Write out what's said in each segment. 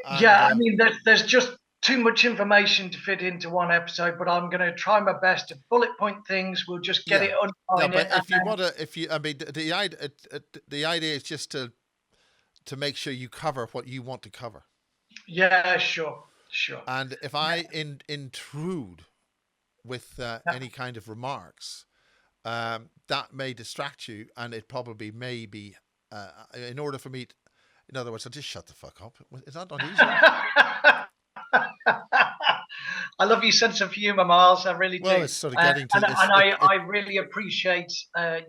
And Yeah, I mean, there's just too much information to fit into one episode, but I'm going to try my best to bullet point things. We'll just get yeah, it, no, underline but it, and if you then want to, if you, I mean, the idea is just to make sure you cover what you want to cover. yeah, sure, sure. And if Yeah, I intrude with yeah. any kind of remarks, that may distract you, and it probably may be. In order for me, in other words, I'll just shut the fuck up. Is that not easy? I love your sense of humor, Miles. I really Well, do. it's sort of And, getting to and it's I really appreciate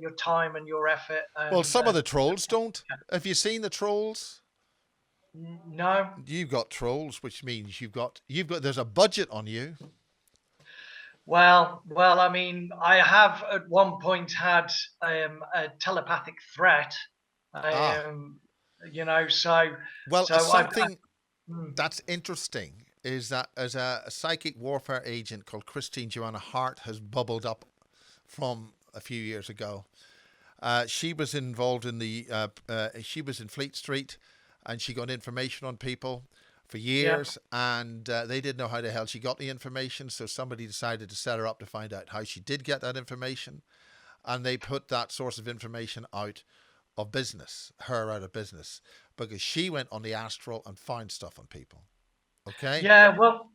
your time and your effort. well, And some of the trolls don't. Have you seen the trolls? no, You've got trolls, which means you've got. There's a budget on you. well, I mean, I have at one point had a telepathic threat. Ah, Um, you know, so well, I something mm, that's interesting is that as a psychic warfare agent called Christine Joanna Hart has bubbled up from a few years ago. She was involved in she was in Fleet Street, and she got information on people for yeah. years, and they didn't know how the hell she got the information. So somebody decided to set her up to find out how she did get that information, and they put that source of information out of business, her out of business, because she went on the Astral and found stuff on people. Okay, Yeah, well,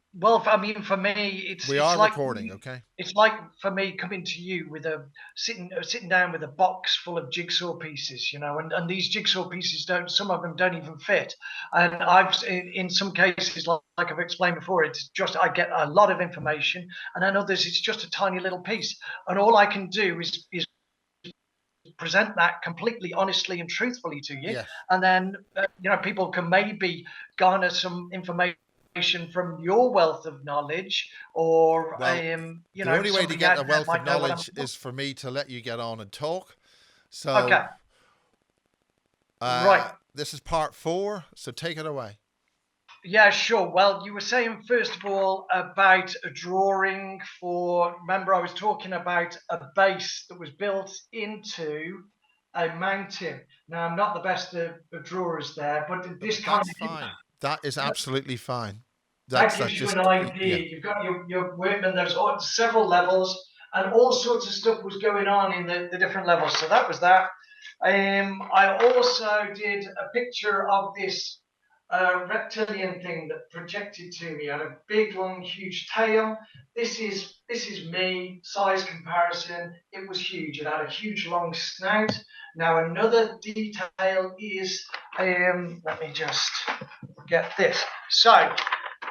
I mean, for me, we are like recording. Okay. it's like for me coming to you with a sitting down with a box full of jigsaw pieces, you know, and these jigsaw pieces don't, some of them don't even fit, and in some cases, like I've explained before, it's just I get a lot of information, and then others it's just a tiny little piece, and all I can do is present that completely honestly and truthfully to you, Yes. and then you know, people can maybe garner some information from your wealth of knowledge, or Well, you the know, only way to somebody get out a there wealth of might know what I'm knowledge about. is for me to let you get on and talk. Okay, So right. this is part 4. So take it away. Yeah, sure. Well, you were saying first of all about a drawing for. Remember, I was talking about a base that was built into a mountain. Now, I'm not the best of drawers there, but this kind That's of fine. That is absolutely fine. that That gives you an just idea. yeah. You've got your workmen, there's several levels, and all sorts of stuff was going on in the different levels. So that was that. I also did a picture of this reptilian thing that projected to me. It had a big, long, huge tail. This is me, size comparison. It was huge. It had a huge, long snout. Now another detail is, let me just get this. So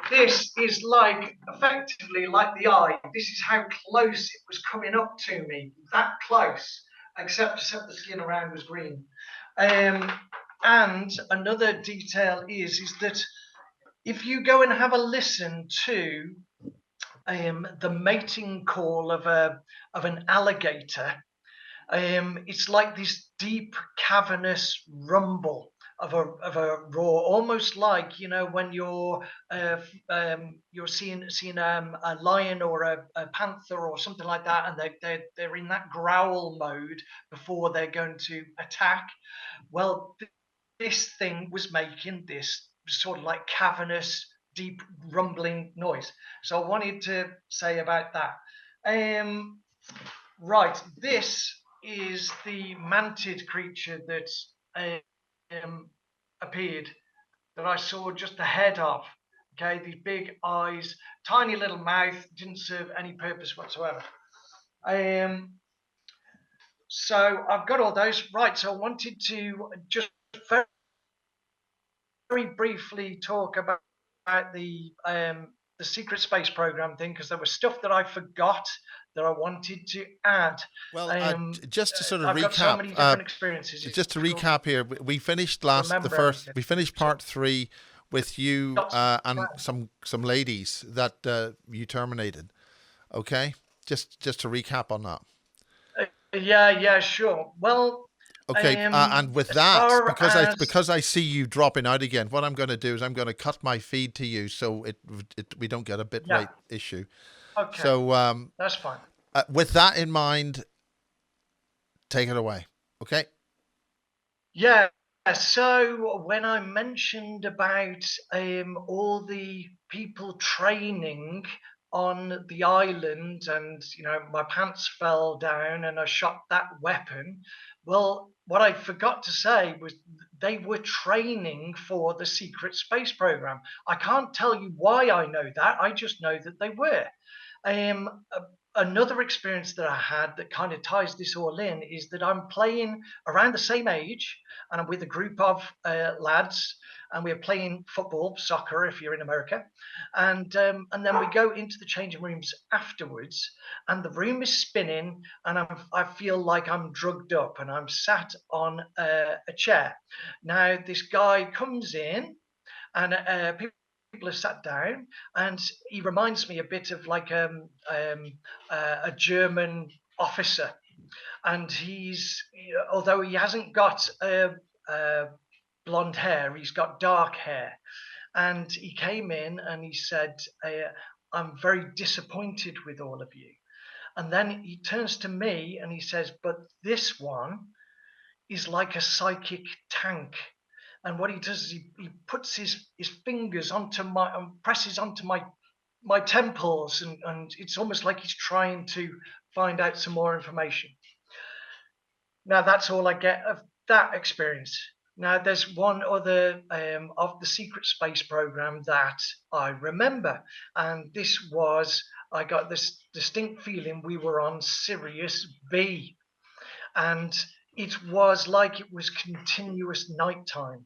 this is like effectively like the eye. This is how close it was coming up to me, that close, except the skin around was green. Um, and another detail is that if you go and have a listen to the mating call of an alligator, it's like this deep cavernous rumble of a roar, almost like, you know, when you're seeing a lion or a panther or something like that, and they're in that growl mode before they're going to attack. Well, this thing was making this sort of like cavernous, deep rumbling noise. So I wanted to say about that. Um, right, this is the mantid creature that um, appeared, that I saw just the head of. Okay, these big eyes, tiny little mouth, didn't serve any purpose whatsoever. Um, so I've got all those right. So I wanted to just very, very briefly talk about the secret space program thing, because there was stuff that I forgot that I wanted to add. Well, Um, just to sort of I've got so recap, many different experiences. It's just to difficult recap here, we finished to remember everything. we finished So, part 3 with you and some ladies that you terminated. Okay, just to recap on that. yeah, sure. Well, Okay, and with as that, far as because I see you dropping out again, what I'm going to do is I'm going to cut my feed to you so we don't get a bit yeah, rate issue. okay, So that's fine. with that in mind, take it away. Okay. Yeah, So when I mentioned about all the people training on the island, and my pants fell down and I shot that weapon, well, what I forgot to say was they were training for the secret space program. I can't tell you why I know that. I just know that they were. Another experience that I had that kind of ties this all in is that I'm playing around the same age, and I'm with a group of lads, and we're playing football, soccer, if you're in America, and then we go into the changing rooms afterwards, and the room is spinning, and I feel like I'm drugged up, and I'm sat on a chair. Now this guy comes in, and people are sat down, and he reminds me a bit of like a German officer, and although he hasn't got blonde hair, he's got dark hair, and he came in and he said, "I'm very disappointed with all of you." And then he turns to me and he says, "But this one is like a psychic tank." And what he does is he puts his fingers onto presses onto my temples, and it's almost like he's trying to find out some more information. Now that's all I get of that experience. Now there's one other of the secret space program that I remember, and this was, I got this distinct feeling we were on Sirius B, and it was like it was continuous nighttime,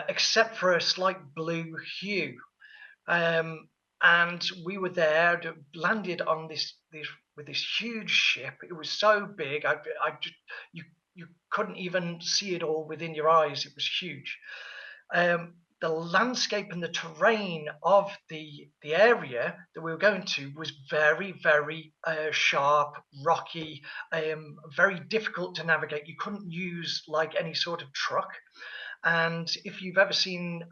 except for a slight blue hue. And we were there, landed on this with this huge ship. It was so big, you couldn't even see it all within your eyes. It was huge. The landscape and the terrain of the area that we were going to was very, very sharp, rocky, very difficult to navigate. You couldn't use like any sort of truck. And if you've ever seen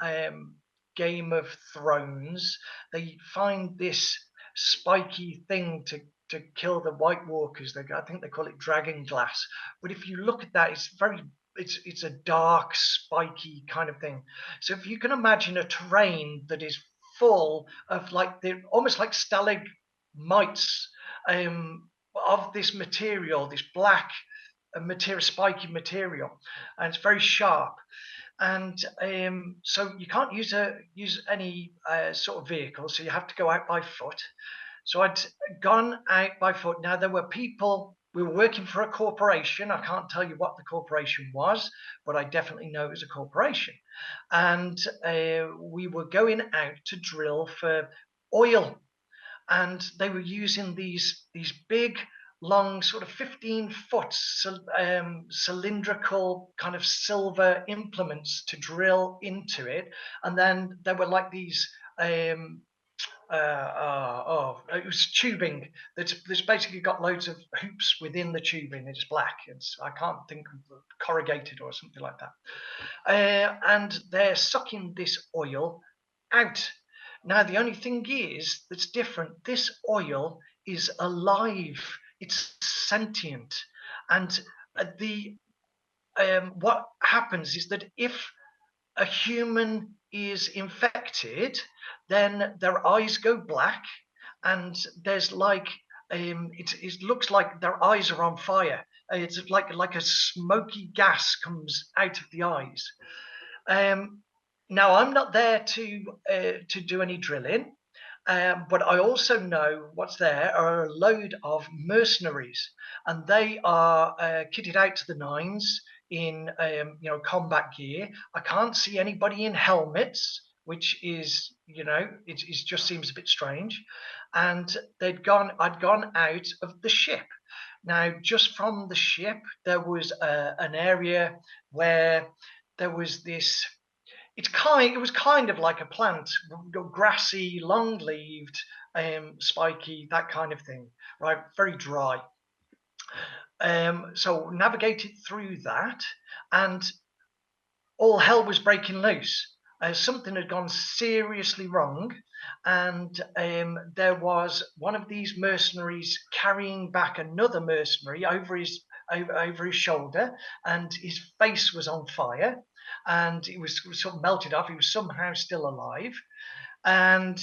Game of Thrones, they find this spiky thing to kill the White Walkers. I think they call it dragon glass. But if you look at that, it's a dark, spiky kind of thing. So if you can imagine a terrain that is full of almost like stalagmites of this material, this black material, spiky material, and it's very sharp. And so you can't use any sort of vehicle, so you have to go out by foot. So I'd gone out by foot. Now there were people. We were working for a corporation. I can't tell you what the corporation was, but I definitely know it was a corporation. And we were going out to drill for oil, and they were using these big, long, sort of 15-foot cylindrical kind of silver implements to drill into it. And then there were like these it was tubing that's basically got loads of hoops within the tubing. It's black. I can't think of corrugated or something like that. And they're sucking this oil out. Now the only thing is that's different. This oil is alive. It's sentient, and the what happens is that if a human is infected, then their eyes go black, and there's like it looks like their eyes are on fire. It's like a smoky gas comes out of the eyes. Now I'm not there to do any drilling, but I also know what's there are a load of mercenaries, and they are kitted out to the nines in combat gear. I can't see anybody in helmets, which is it just seems a bit strange. And I'd gone out of the ship. Now, just from the ship, there was an area where there was this. It was kind of like a plant, grassy, long-leaved, spiky, that kind of thing, right? Very dry. So navigated through that, and all hell was breaking loose. Something had gone seriously wrong, and there was one of these mercenaries carrying back another mercenary over his over his shoulder, and his face was on fire, and it was sort of melted off. He was somehow still alive, and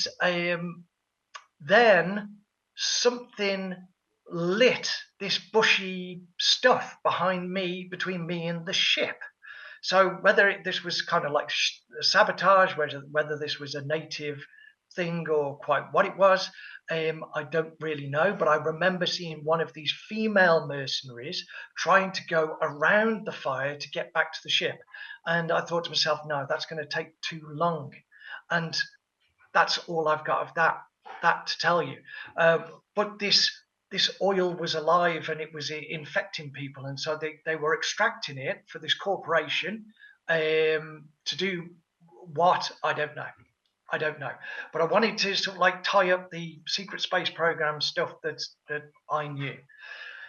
then something lit this bushy stuff behind me, between me and the ship. So whether this was kind of like sabotage, whether this was a native thing or quite what it was, I don't really know. But I remember seeing one of these female mercenaries trying to go around the fire to get back to the ship. And I thought to myself, no, that's going to take too long. And that's all I've got of that to tell you. But this oil was alive and it was infecting people, and so they were extracting it for this corporation to do what, I don't know. But I wanted to sort of like tie up the secret space program stuff that I knew.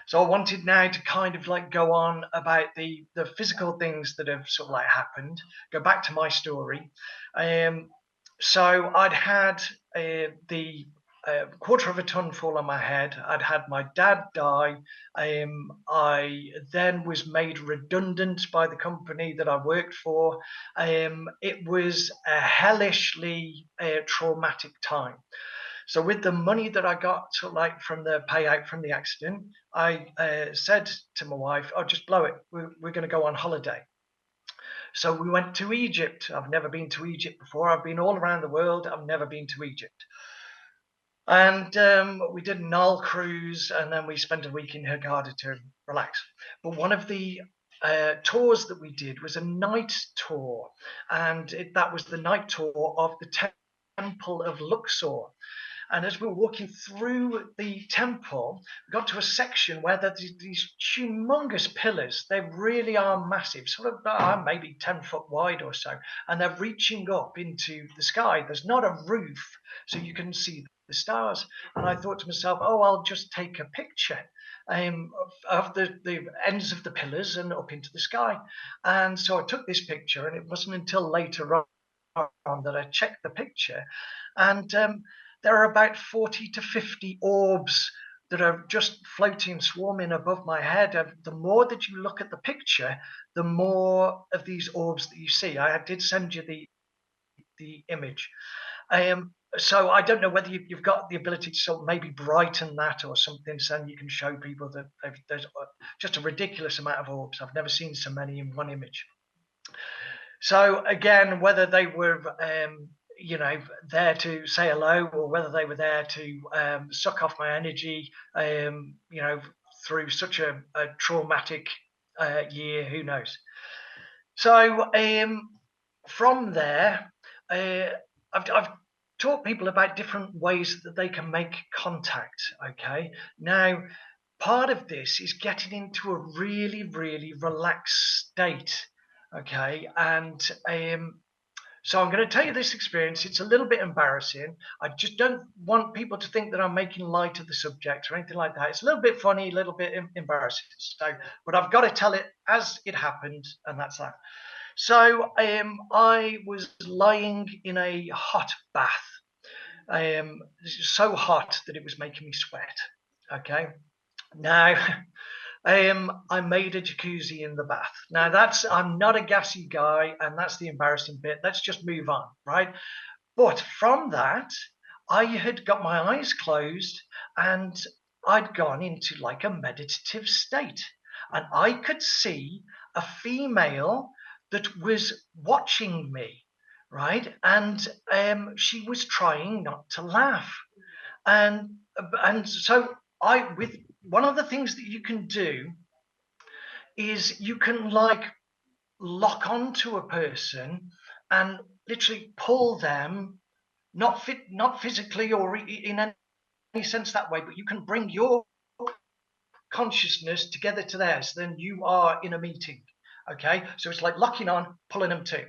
So I wanted now to kind of like go on about the physical things that have sort of like happened, go back to my story. So I'd had the quarter of a ton fall on my head. I'd had my dad die. I then was made redundant by the company that I worked for. It was a hellishly traumatic time. So with the money that I got sort of like from the payout from the accident, I said to my wife, "I'll just blow it. We're going to go on holiday." So we went to Egypt. I've never been to Egypt before. I've been all around the world. I've never been to Egypt. And we did a Nile cruise, and then we spent a week in Hurghada to relax. But one of the tours that we did was a night tour, and that was the night tour of the Temple of Luxor. And as we were walking through the temple, we got to a section where there's these humongous pillars. They really are massive, sort of maybe 10 foot wide or so. And they're reaching up into the sky. There's not a roof, so you can see the stars. And I thought to myself, oh, I'll just take a picture of the ends of the pillars and up into the sky. And so I took this picture, and it wasn't until later on that I checked the picture. And there are about 40 to 50 orbs that are just floating, swarming above my head. And the more that you look at the picture, the more of these orbs that you see. I did send you the image. So I don't know whether you've got the ability to sort of maybe brighten that or something, so you can show people that there's just a ridiculous amount of orbs. I've never seen so many in one image. So again, whether they were there to say hello, or whether they were there to suck off my energy, through such a traumatic year, who knows? So from there, I've taught people about different ways that they can make contact. Okay, now part of this is getting into a really, really relaxed state. Okay, and so I'm going to tell you this experience. It's a little bit embarrassing. I just don't want people to think that I'm making light of the subject or anything like that. It's a little bit funny, a little bit embarrassing. So, but I've got to tell it as it happened, and that's that. So I was lying in a hot bath, so hot that it was making me sweat. Okay, now I made a jacuzzi in the bath. Now I'm not a gassy guy, and that's the embarrassing bit. Let's just move on, right? But from that, I had got my eyes closed, and I'd gone into like a meditative state, and I could see a female that was watching me, right? And she was trying not to laugh, and so with one of the things that you can do is you can like lock onto a person and literally pull them, not physically or in any sense that way, but you can bring your consciousness together to theirs. Then you are in a meeting. Okay, so it's like locking on, pulling them too.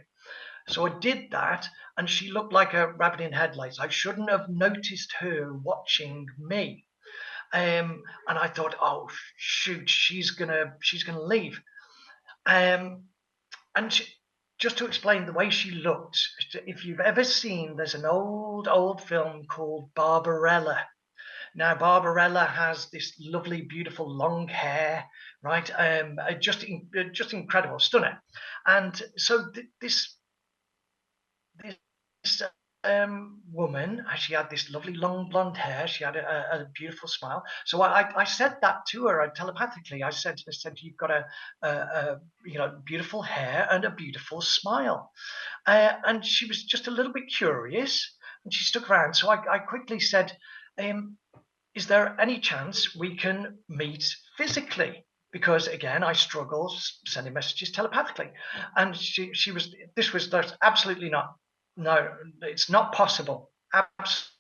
So I did that, and she looked like a rabbit in headlights. I shouldn't have noticed her watching me. And I thought, oh shoot, she's gonna leave. And just to explain the way she looked, if you've ever seen, there's an old film called Barbarella. Now, Barbarella has this lovely, beautiful long hair, right? Just incredible, stunning. And so this woman, she had this lovely long blonde hair. She had a beautiful smile. So I said that to her telepathically. I said, you've got a beautiful hair and a beautiful smile. And she was just a little bit curious, and she stuck around. So I quickly said, is there any chance we can meet physically? Because again, I struggle sending messages telepathically. And there's absolutely not. No, it's not possible. Absolutely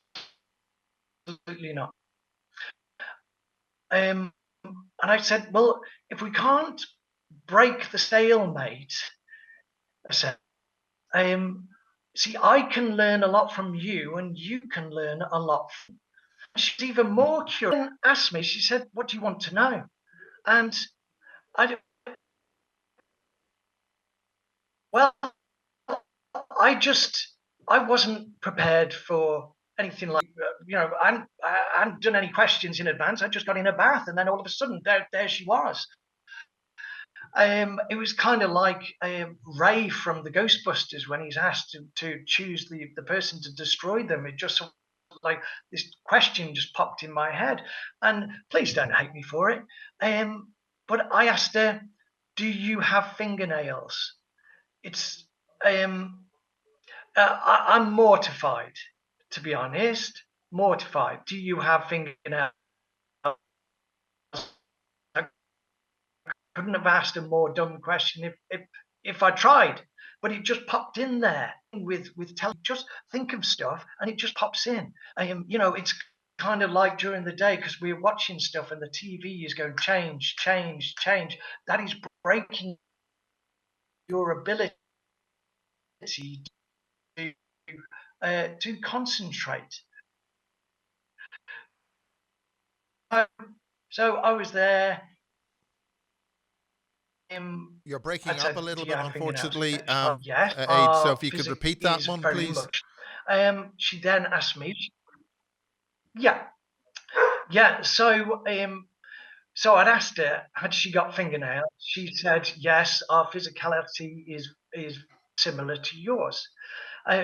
not. And I said, well, if we can't break the stalemate, I said, see, I can learn a lot from you, and you can learn a lot. She's even more curious. And asked me, she said, what do you want to know? And I, well, I wasn't prepared for anything like, I hadn't done any questions in advance. I just got in a bath, and then all of a sudden, there she was. It was kind of like Ray from the Ghostbusters when he's asked to choose the person to destroy them. It just sort of like this question just popped in my head, and please don't hate me for it. But I asked her, "Do you have fingernails?" It's I'm mortified, to be honest. Mortified. Do you have fingernails? I couldn't have asked a more dumb question if I tried, but it just popped in there with just think of stuff and it just pops in. It's kind of like during the day because we're watching stuff and the TV is going change, change, change. That is breaking your ability to concentrate. So I was there. You're breaking I up a said, little "Do you bit, have fingernails?" unfortunately, Yes. Ade. So if you could Physics repeat that is one, very please. much. She then asked me. Yeah, yeah. So I'd asked her, had she got fingernails? She said, yes. Our physicality is similar to yours.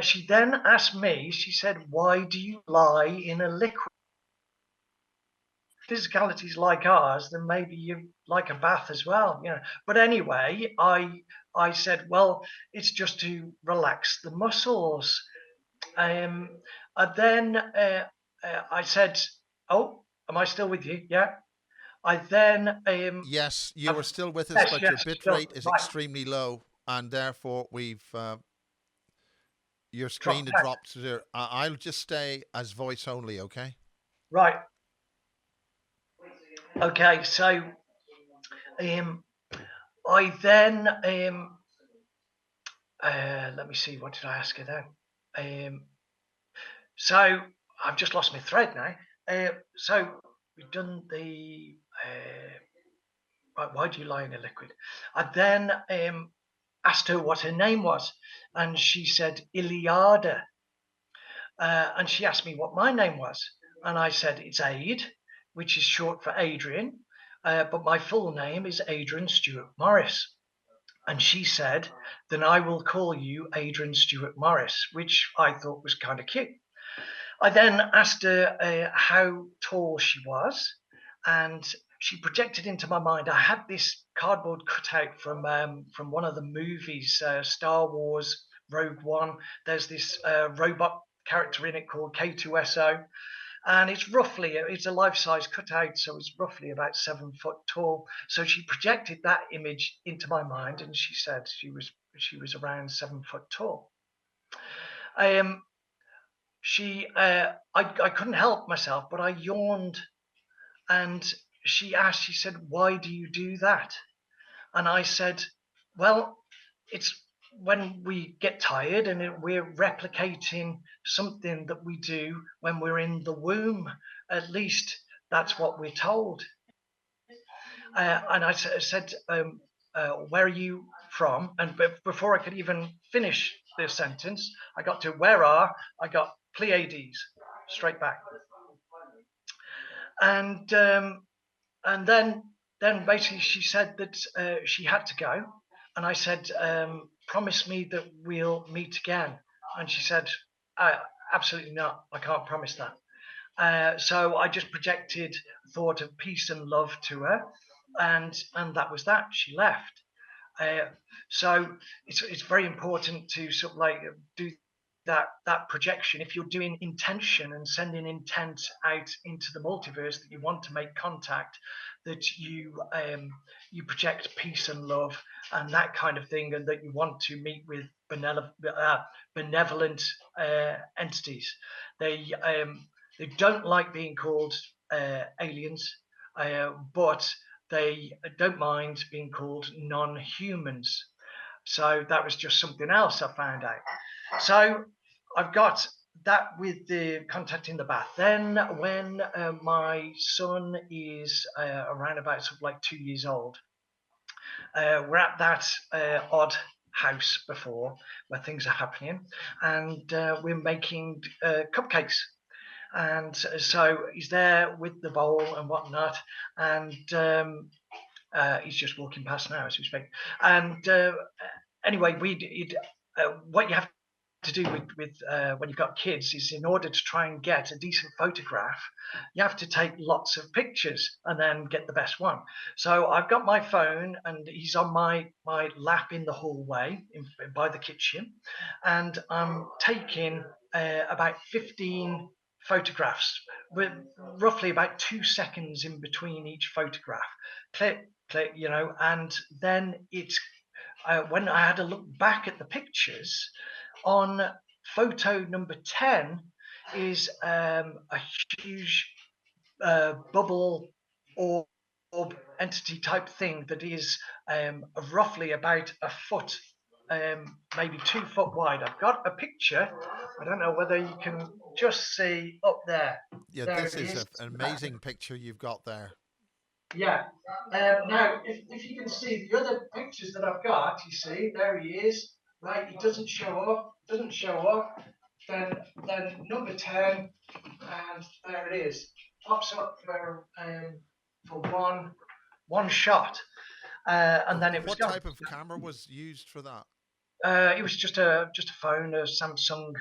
She then asked me. She said, why do you lie in a liquid? Physicalities like ours, then maybe you like a bath as well, But anyway, I said, well, it's just to relax the muscles. And then I said, oh, am I still with you? Yeah. I then Yes, you I've, are still with us, yes, but your yes, bit still rate is right. extremely low, and therefore we've your screen Drop had back. dropped there. I'll just stay as voice only, okay? Right. Okay. So um, I then let me see. What did I ask her then? So I've just lost my thread now. So we've done the right. Why do you lie in a liquid? I then asked her what her name was, and she said Iliada. And she asked me what my name was, and I said it's Ade, which is short for Adrian, but my full name is Adrian Stewart Morris. And she said, then I will call you Adrian Stewart Morris, which I thought was kind of cute. I then asked her how tall she was, and she projected into my mind. I had this cardboard cutout from one of the movies, Star Wars Rogue One. There's this robot character in it called K2SO, and it's a life-size cutout, so it's roughly about 7 foot tall. So she projected that image into my mind, and she said she was around 7 foot tall. I couldn't help myself, but I yawned, and she said, why do you do that? And I said, well, it's when we get tired and we're replicating something that we do when we're in the womb. At least that's what we're told. And I said, where are you from? And before I could even finish the sentence, I got to I got Pleiades straight back. and then basically she said that she had to go, and I said, promise me that we'll meet again. And she said, absolutely not, I can't promise that. So I just projected thought of peace and love to her, and that was that. She left. Uh, so it's very important to sort of like do that projection. If you're doing intention and sending intent out into the multiverse that you want to make contact, that you project peace and love and that kind of thing, and that you want to meet with benevolent entities. They don't like being called aliens, but they don't mind being called non-humans. So that was just something else I found out. So I've got that with the contact in the bath. Then when my son is around about sort of like 2 years old, we're at that odd house before where things are happening, and we're making cupcakes. And so he's there with the bowl and whatnot, and he's just walking past now as we speak. And anyway, what you have to do with when you've got kids is, in order to try and get a decent photograph, you have to take lots of pictures and then get the best one. So I've got my phone, and he's on my lap in the hallway by the kitchen, and I'm taking about 15 photographs with roughly about 2 seconds in between each photograph. Click, click, and then it's when I had a look back at the pictures, on photo number 10 is a huge bubble orb entity type thing that is roughly about a foot, maybe 2 foot wide. I've got a picture. I don't know whether you can just see up there. Yeah, There this it is is. an amazing picture you've got there. Yeah. Now, if you can see the other pictures that I've got, you see, there he is. Right, he doesn't show up. Doesn't show up. Then number 10, and there it is. Pops up for one shot, and then it was What gone. type of camera was used for that? It was just a phone, a Samsung.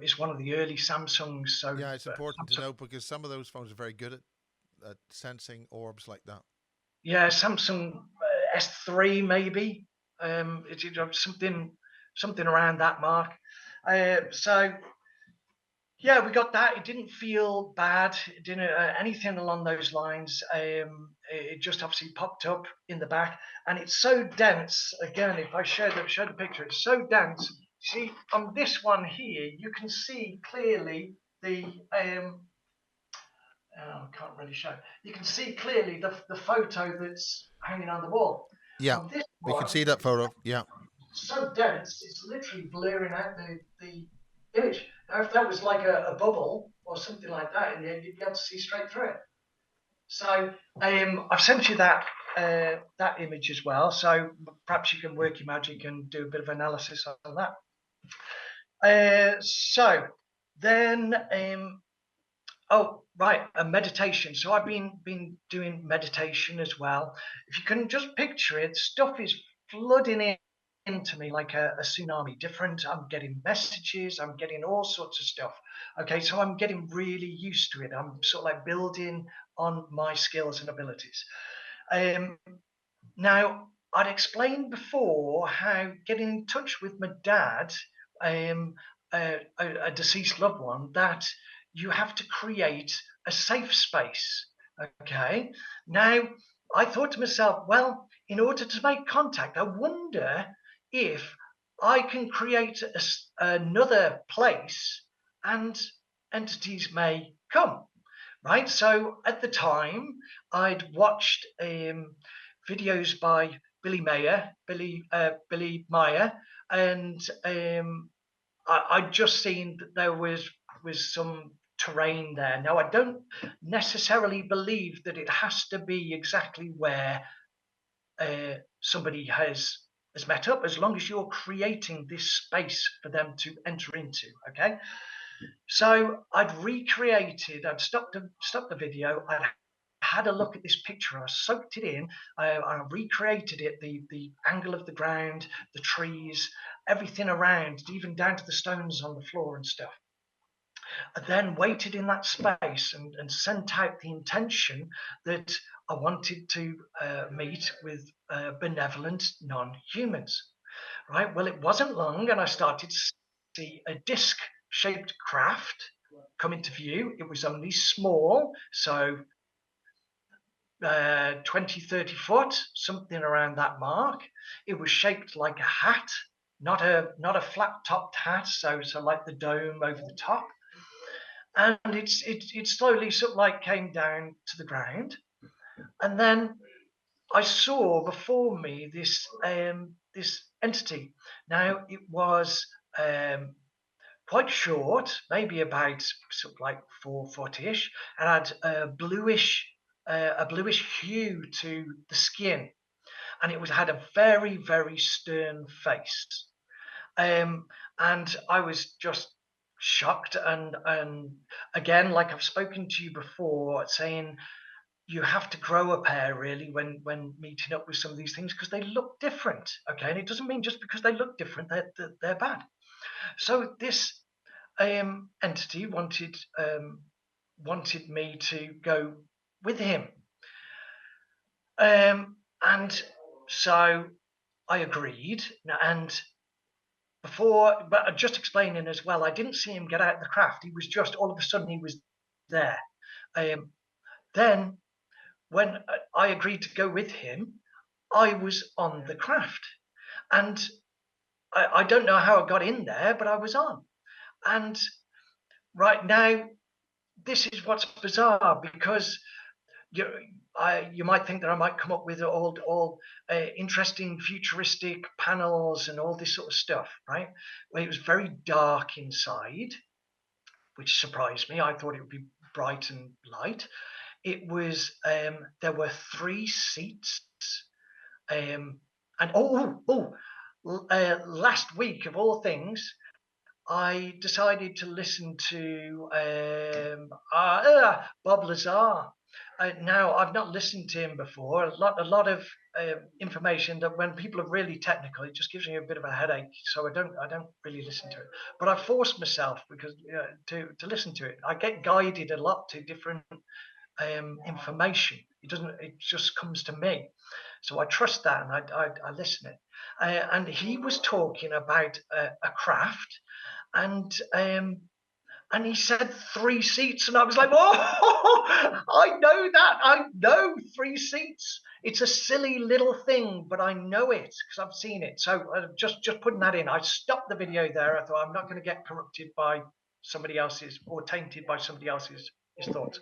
It's one of the early Samsungs. So Yeah, it's important to Samsung, know because some of those phones are very good at sensing orbs like that. yeah, Samsung S3 maybe. It's something around that mark. So yeah, we got that. It didn't feel bad. It didn't anything along those lines. It just obviously popped up in the back, and it's so dense. Again, if I show the picture, it's so dense. See, on this one here, you can see clearly the I can't really show. You can see clearly the photo that's hanging on the wall. Yeah, On this we can one, see that photo. Yeah. so dense, it's literally blurring out the image. Now, if that was like a bubble or something like that in the end, you'd be able to see straight through it. So I've sent you that image as well. So perhaps you can work your magic and do a bit of analysis on that. So then, oh right, a meditation. So I've been doing meditation as well. If you can just picture it, stuff is flooding in into me like a tsunami. Different. I'm getting messages. I'm getting all sorts of stuff. Okay, so I'm getting really used to it. I'm sort of like building on my skills and abilities. Um, Now, I'd explained before how getting in touch with my dad, a deceased loved one, that you have to create a safe space. Okay. Now, I thought to myself, well, in order to make contact, I wonder if I can create another place and entities may come. Right. So at the time, I'd watched videos by Billy Meyer, and I'd just seen that there was some terrain there. Now I don't necessarily believe that it has to be exactly where somebody has met up, as long as you're creating this space for them to enter into. Okay, So I'd recreated, I'd stopped the video, I'd had a look at this picture, I soaked it in, I recreated it, the angle of the ground, the trees, everything around, even down to the stones on the floor and stuff. I then waited in that space and sent out the intention that I wanted to meet with benevolent non-humans. Right. Well, it wasn't long, and I started to see a disc-shaped craft come into view. It was only small, so 20, 30 foot, something around that mark. It was shaped like a hat, not a flat-topped hat, so like the dome over the top. And it slowly sort of like came down to the ground, and then I saw before me this this entity. Now it was quite short, maybe about sort of like 4 foot-ish, and had a bluish hue to the skin, and it had a very, very stern face. And I was just shocked, and again, like I've spoken to you before, saying you have to grow a pair really when meeting up with some of these things, because they look different. Okay, and it doesn't mean just because they look different they're bad. So this entity wanted me to go with him, and so I agreed. And but just explaining as well, I didn't see him get out of the craft. He was just all of a sudden he was there. Then when I agreed to go with him, I was on the craft, and I don't know how I got in there, but I was on. And right now, this is what's bizarre, because you might think that I might come up with all interesting futuristic panels and all this sort of stuff, right? Well, it was very dark inside, which surprised me. I thought it would be bright and light. It was there were 3 seats, and last week of all things, I decided to listen to Bob Lazar. Now, I've not listened to him before. A lot of information that when people are really technical, it just gives me a bit of a headache. So I don't really listen to it. But I force myself because to listen to it. I get guided a lot to different information. It just comes to me. So I trust that, and I listen it. And he was talking about a craft, and he said 3 seats, and I was like, oh, I know that. I know 3 seats. It's a silly little thing, but I know it because I've seen it. So just putting that in, I stopped the video there. I thought I'm not going to get corrupted by somebody else's or tainted by somebody else's thoughts.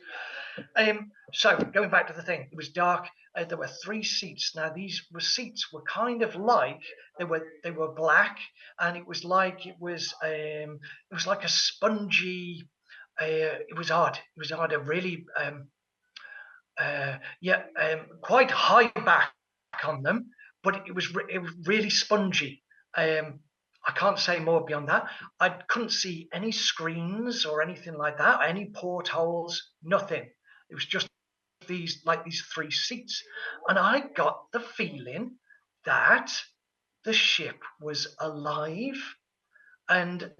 So going back to the thing, it was dark. There were 3 seats. Now these seats were kind of like they were black, and it was like a spongy. It was odd. It was odd. A really quite high back on them, but it was really spongy. I can't say more beyond that. I couldn't see any screens or anything like that, any portholes, nothing. It was just these 3 seats, and I got the feeling that the ship was alive, and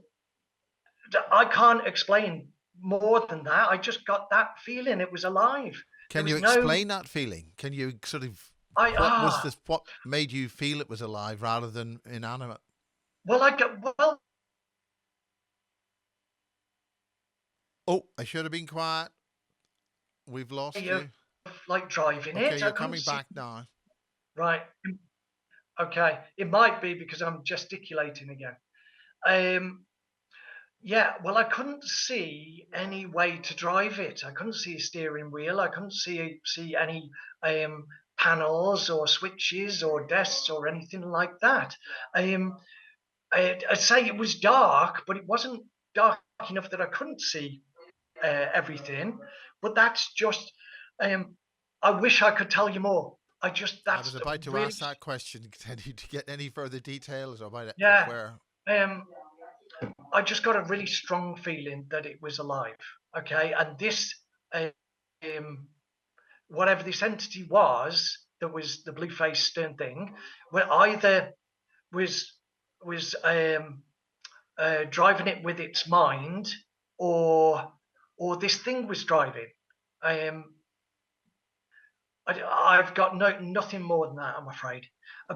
I can't explain more than that. I just got that feeling it was alive. Can you explain that feeling? Can you sort of what made you feel it was alive rather than inanimate? Well, Oh, I should have been quiet. We've lost you. Like driving it. Okay, you're coming back now. Right. Okay. It might be because I'm gesticulating again. Yeah, well, I couldn't see any way to drive it. I couldn't see a steering wheel. I couldn't see any panels or switches or desks or anything like that. I'd say it was dark, but it wasn't dark enough that I couldn't see everything. But that's just. I wish I could tell you more. I was about to ask that question. Can you get any further details about it? Yeah. I just got a really strong feeling that it was alive. Okay, and this, um, whatever this entity was, that was the blue faced stern thing, where either was was driving it with its mind, or this thing was driving. Um, I've got nothing more than that, I'm afraid.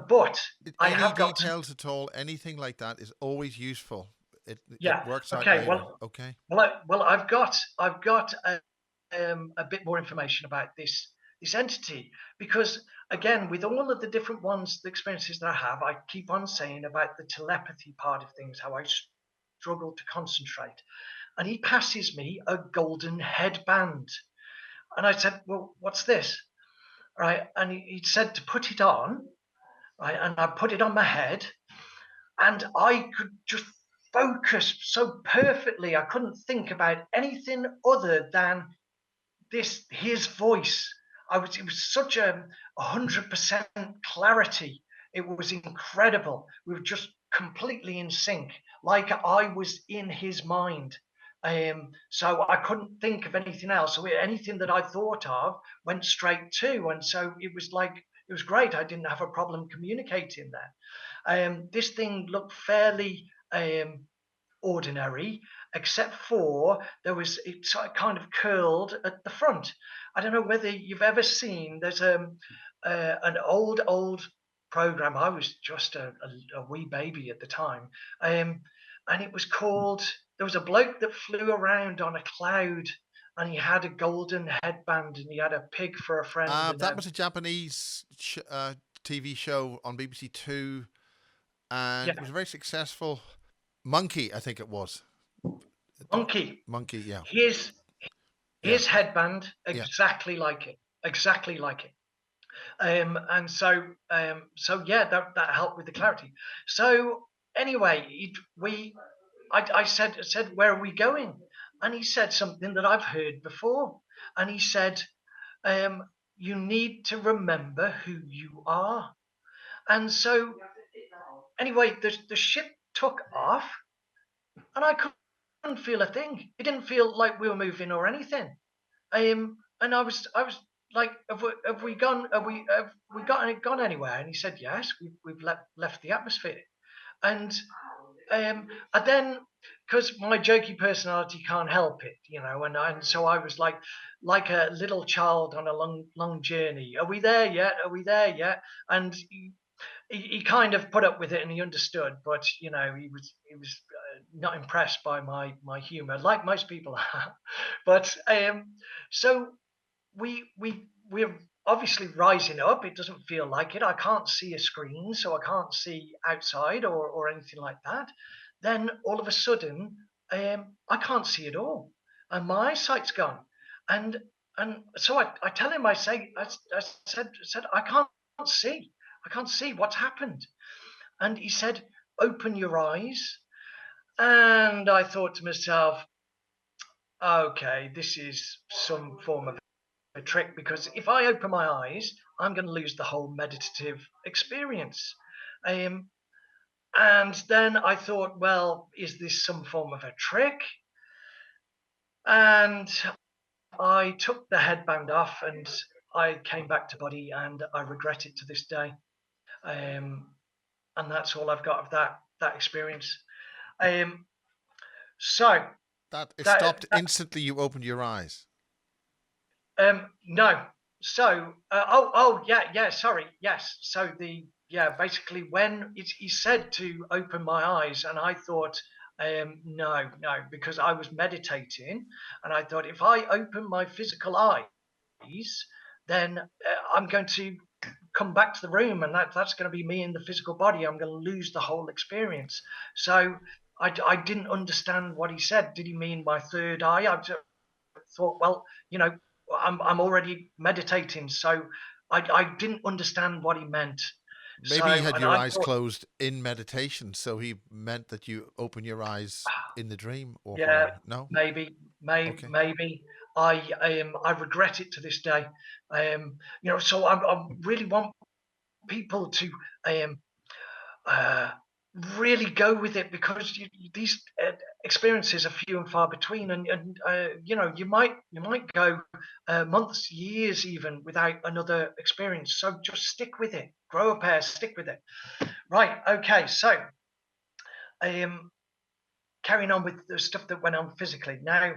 But I Any have got details at all, anything like that is always useful. It yeah. works out Okay. later. Okay. I've got a bit more information about this entity, because again, with all of the different ones, the experiences that I have, I keep on saying about the telepathy part of things, how I struggle to concentrate. And he passes me a golden headband, and I said, "Well, what's this?" Right, and he said to put it on, right, and I put it on my head, and I could just focus so perfectly. I couldn't think about anything other than his voice. It was such 100% clarity. It was incredible. We were just completely in sync, like I was in his mind. So I couldn't think of anything else. So anything that I thought of went straight to, and so it was like, it was great. I didn't have a problem communicating there. This thing looked fairly ordinary, except for it sort of kind of curled at the front. I don't know whether you've ever seen. There's an old program. I was just a wee baby at the time, and it was called. There was a bloke that flew around on a cloud, and he had a golden headband, and he had a pig for a friend, and That was a Japanese TV show on BBC Two, and yeah, it was very successful. Monkey, I think it was. monkey. Monkey, yeah, His yeah, his headband yeah. exactly like it, exactly like it. And so yeah, that helped with the clarity. So anyway, I said, where are we going? And he said something that I've heard before. And he said, um, you need to remember who you are. And so anyway, the ship took off, and I couldn't feel a thing. It didn't feel like we were moving or anything. And I was like, have we gone? Have we gone anywhere? And he said, yes, we've left the atmosphere. And and then, because my jokey personality can't help it, and so I was like a little child on a long journey. Are we there yet? Are we there yet? And he kind of put up with it, and he understood, but he was not impressed by my humor, like most people are. But so we're obviously rising up. It doesn't feel like it. I can't see a screen, so I can't see outside or anything like that. Then all of a sudden, I can't see at all, and my eyesight's gone. And so I tell him, I said, I can't see what's happened. And he said, open your eyes. And I thought to myself, okay, this is some form of a trick, because if I open my eyes, I'm going to lose the whole meditative experience. Um, and then I thought, well, is this some form of a trick? And I took the headband off, and I came back to body, and I regret it to this day. Um, and that's all I've got of that experience. Um, so That it that, stopped that instantly. You opened your eyes. No. So, yeah, sorry, yes. So basically, when he said to open my eyes, and I thought, no, because I was meditating, and I thought, if I open my physical eyes, then I'm going to come back to the room, and that's going to be me in the physical body. I'm going to lose the whole experience. So I didn't understand what he said. Did he mean my third eye? I thought, well, I'm already meditating, so I didn't understand what he meant. So, Maybe you had and your I eyes thought, closed in meditation, so he meant that you open your eyes in the dream or yeah, whatever. No? maybe, Okay. maybe. I regret it to this day. So I really want people to um, uh, really go with it, because these experiences are few and far between, and you know, you might go months, years even without another experience. So just stick with it, grow a pair, stick with it. Right, okay, so carrying on with the stuff that went on physically. Now,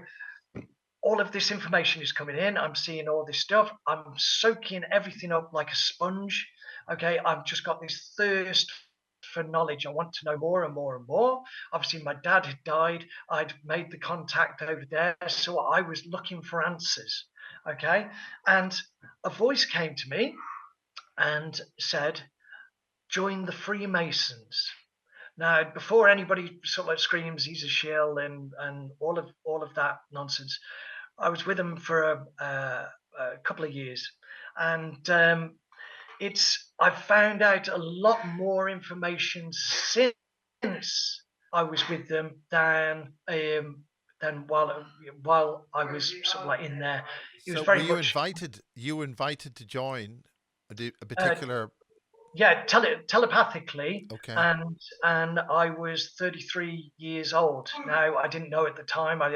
all of this information is coming in. I'm seeing all this stuff. I'm soaking everything up like a sponge. Okay, I've just got this thirst for knowledge. I want to know more and more and more. Obviously, my dad had died. I'd made the contact over there, so I was looking for answers. Okay, and a voice came to me and said, "Join the Freemasons." Now, before anybody sort of like screams he's a shill and all of that nonsense, I was with him for a couple of years, and I've found out a lot more information since I was with them than while I was sort of like in there. It was So were very you much invited? You were invited to join a uh, particular? yeah, telepathically, Okay. and I was 33 years old. Now, I didn't know at the time. I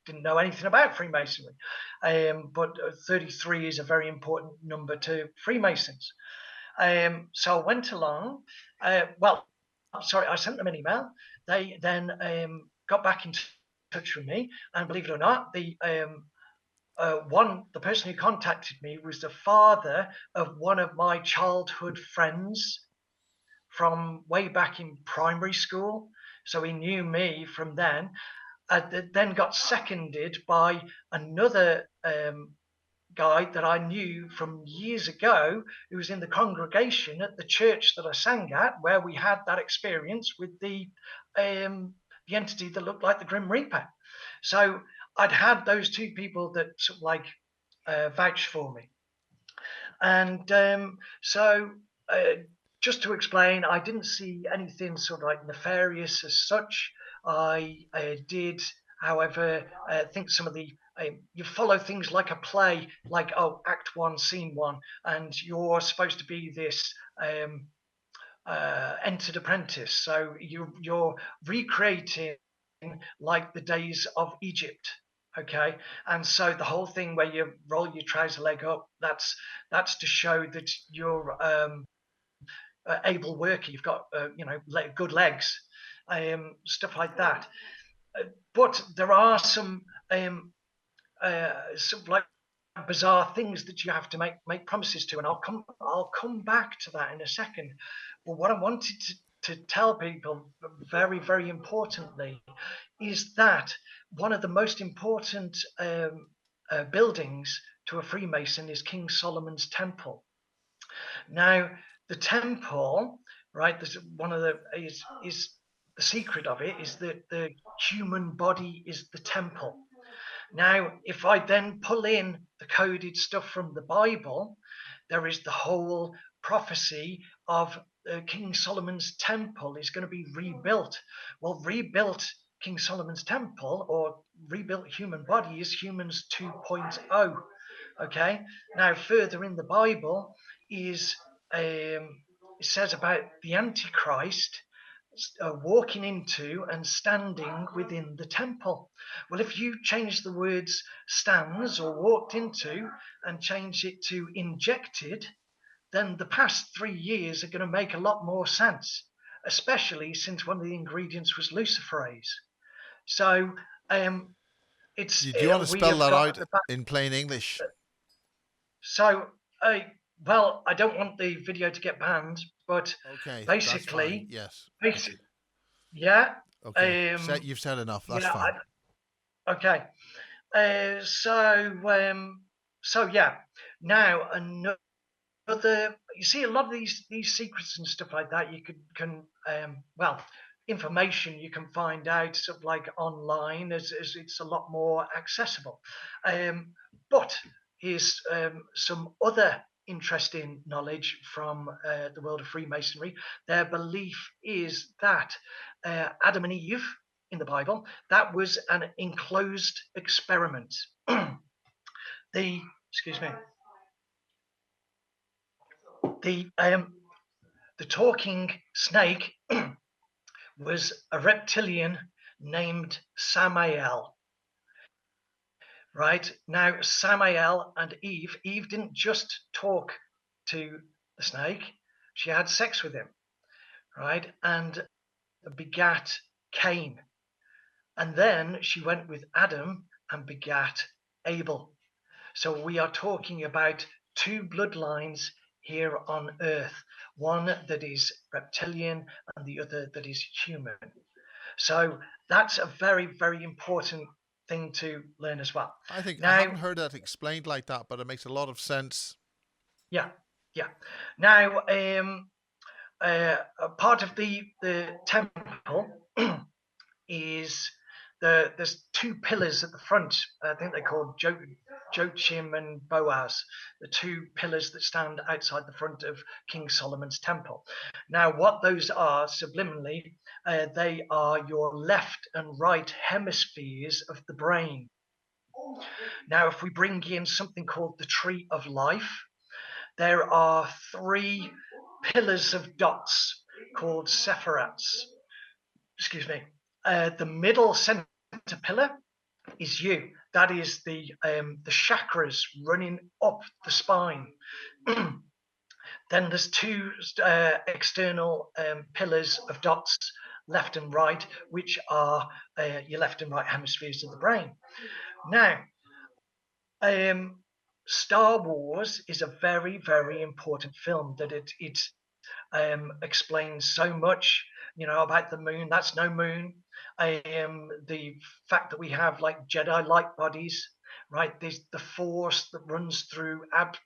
didn't know anything about Freemasonry, but 33 is a very important number to Freemasons. So I went along. Well, sorry, I sent them an email. They then got back in touch with me, and believe it or not, the person who contacted me was the father of one of my childhood friends from way back in primary school. So he knew me from then. Then got seconded by another guy that I knew from years ago, who was in the congregation at the church that I sang at, where we had that experience with the entity that looked like the Grim Reaper. So I'd had those two people that sort of like vouched for me. And so, just to explain, I didn't see anything sort of like nefarious as such. I did, however, think some of the you follow things like a play, like, oh, Act One, Scene One, and you're supposed to be this entered apprentice. So you're recreating like the days of Egypt. Okay, and so the whole thing where you roll your trouser leg up, that's to show that you're able worker. You've got good legs, stuff like that. But there are some like bizarre things that you have to make promises to, and I'll come back to that in a second. But what I wanted to tell people very, very importantly is that one of the most important buildings to a Freemason is King Solomon's Temple. Now, the temple, right? This one of the is the secret of it is that the human body is the temple. Now, if I then pull in the coded stuff from the Bible, there is the whole prophecy of King Solomon's temple is going to be rebuilt. Well, rebuilt King Solomon's temple or rebuilt human body is humans 2.0. Okay. Now, further in the Bible is it says about the Antichrist walking into and standing within the temple. Well, if you change the words stands or walked into and change it to injected, then the past 3 years are going to make a lot more sense, especially since one of the ingredients was luciferase. So it's Do you want to we spell have that got out in plain English? so well, I don't want the video to get banned, but Okay, that's fine. basically, Yes. basic, Okay. yeah, Okay. You've said enough. That's yeah, fine. okay. Uh, so, yeah. Now another, you see, a lot of these secrets and stuff like that, you can well, information you can find out sort of like online, as it's a lot more accessible. But here's some other interesting knowledge from the world of Freemasonry. Their belief is that Adam and Eve in the Bible, that was an enclosed experiment. the excuse me, the the talking snake was a reptilian named Samael. Right now, Samael and Eve didn't just talk to the snake; she had sex with him, right, and begat Cain. And then she went with Adam and begat Abel. So we are talking about two bloodlines here on earth, one that is reptilian and the other that is human. So that's a very, very important thing to learn as well. I think I Now, haven't heard that explained like that, but it makes a lot of sense. yeah, yeah. Now, part of the temple is there's two pillars at the front. I think they're called Joachim and Boaz, the two pillars that stand outside the front of King Solomon's temple. Now, what those are subliminally, they are your left and right hemispheres of the brain. Now, if we bring in something called the tree of life, there are three pillars of dots called sephirats. Excuse me. The middle center pillar is you. That is the chakras running up the spine. Then there's two external pillars of dots, left and right, which are your left and right hemispheres of the brain. Now, Star Wars is a very, very important film that it explains so much, about the moon. That's no moon. The fact that we have like Jedi light bodies, right? There's the force that runs through,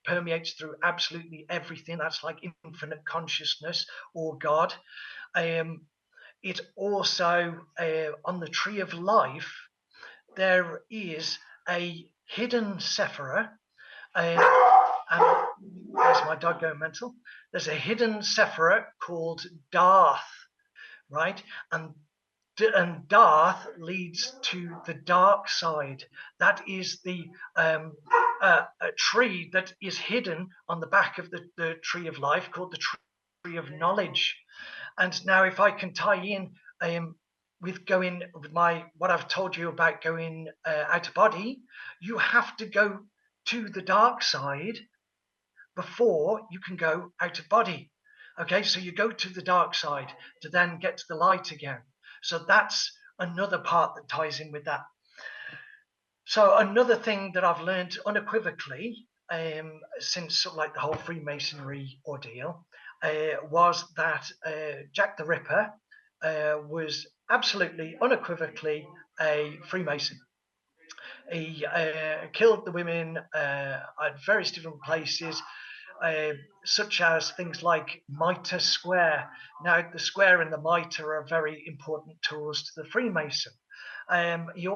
permeates through absolutely everything. That's like infinite consciousness or God. It also, on the tree of life, there is a hidden sephira, and there's my dog going mental. There's a hidden sephira called Darth, right? And Darth leads to the dark side. That is the a tree that is hidden on the back of the tree of life, called the tree of knowledge. And now, if I can tie in with going with what I've told you about going out of body, you have to go to the dark side before you can go out of body. Okay, so you go to the dark side to then get to the light again. So that's another part that ties in with that. So another thing that I've learned unequivocally since sort of like the whole Freemasonry ordeal was that Jack the Ripper was absolutely unequivocally a Freemason. He killed the women at various different places, such as things like mitre square. Now, the square and the mitre are very important tools to the Freemason. He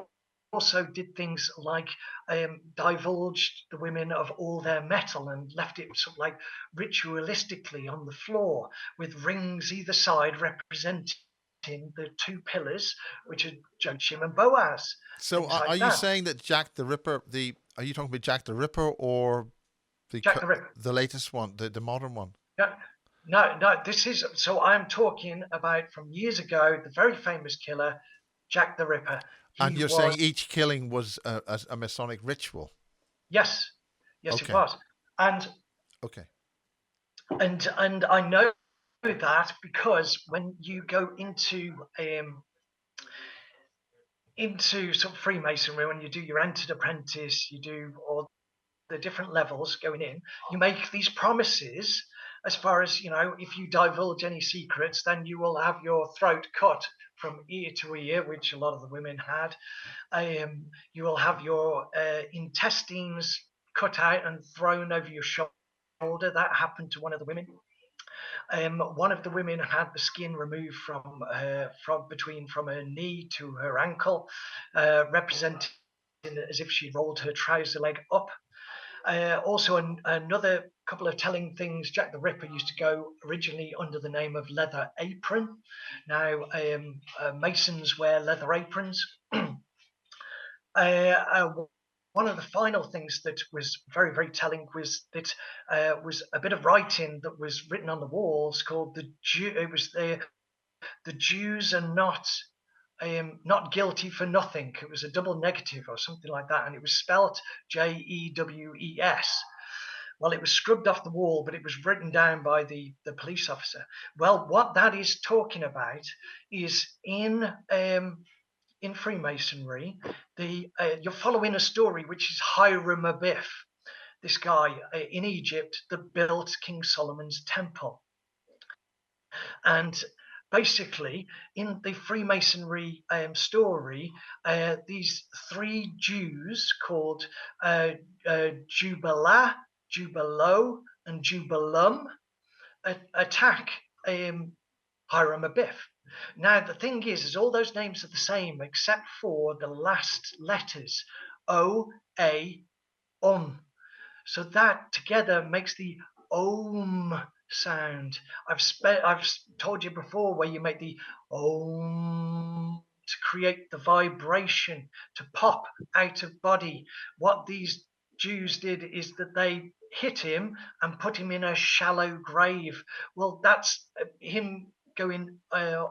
also did things like divulged the women of all their metal and left it sort of like ritualistically on the floor with rings either side representing the two pillars, which are Joachim and Boaz. So, are you saying that Jack the Ripper? Are you talking about Jack the Ripper or Jack the Ripper, the latest one, the modern one? No. This is so. I'm talking about from years ago, the very famous killer, Jack the Ripper. And you're saying each killing was a Masonic ritual? Yes, okay. It was, and okay, and I know that because when you go into sort of Freemasonry, when you do your entered apprentice, you do all the different levels going in, you make these promises as far as, if you divulge any secrets, then you will have your throat cut from ear to ear, which a lot of the women had. You will have your intestines cut out and thrown over your shoulder. That happened to one of the women. One of the women had the skin removed from her knee to her ankle, representing as if she rolled her trouser leg up. Also, another couple of telling things, Jack the Ripper used to go originally under the name of Leather Apron. Now, Masons wear leather aprons. one of the final things that was very, very telling was that was a bit of writing that was written on the walls called the Jew. It was the Jews are not guilty for nothing. It was a double negative or something like that, and it was spelt Jewes. Well, it was scrubbed off the wall, but it was written down by the police officer. Well, what that is talking about is in Freemasonry, you're following a story which is Hiram Abiff, this guy in Egypt that built King Solomon's temple. And basically, in the Freemasonry story, these three Jews called Jubilo, and Jubilum attack Hiram Abiff. Now, the thing is all those names are the same except for the last letters, O, A, So that together makes the Om sound. I've told you before where you make the Om to create the vibration to pop out of body. What these Jews did is that they hit him and put him in a shallow grave. Well, that's him going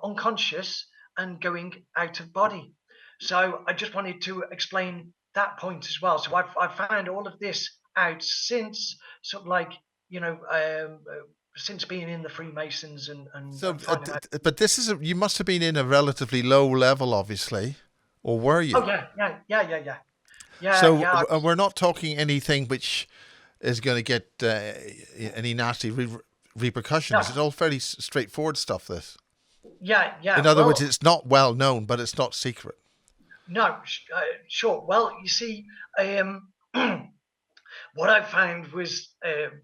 unconscious and going out of body. So I just wanted to explain that point as well. So I've found all of this out since sort of like, you know, since being in the Freemasons So, and finding out. but this is you must have been in a relatively low level, obviously, or were Oh you? So yeah. we're not talking anything which is going to get any nasty repercussions. No, It's all fairly straightforward stuff. This, yeah. in other words, Well, it's not well known, but it's not secret. no, sure. Well, you see, um, what I found was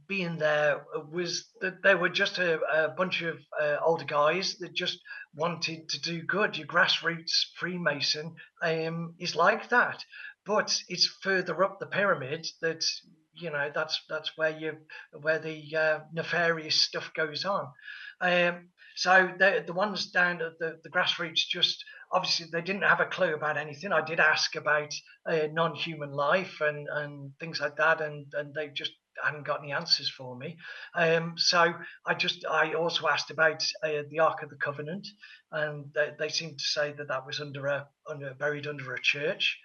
being there was that there were just a bunch of older guys that just wanted to do good. Your grassroots Freemason is like that, but it's further up the pyramid that that's where the nefarious stuff goes on. So the ones down at the grassroots just obviously they didn't have a clue about anything. I did ask about non-human life and things like that, and they just hadn't got any answers for me. So I also asked about the Ark of the Covenant, and they seemed to say that that was buried under a church.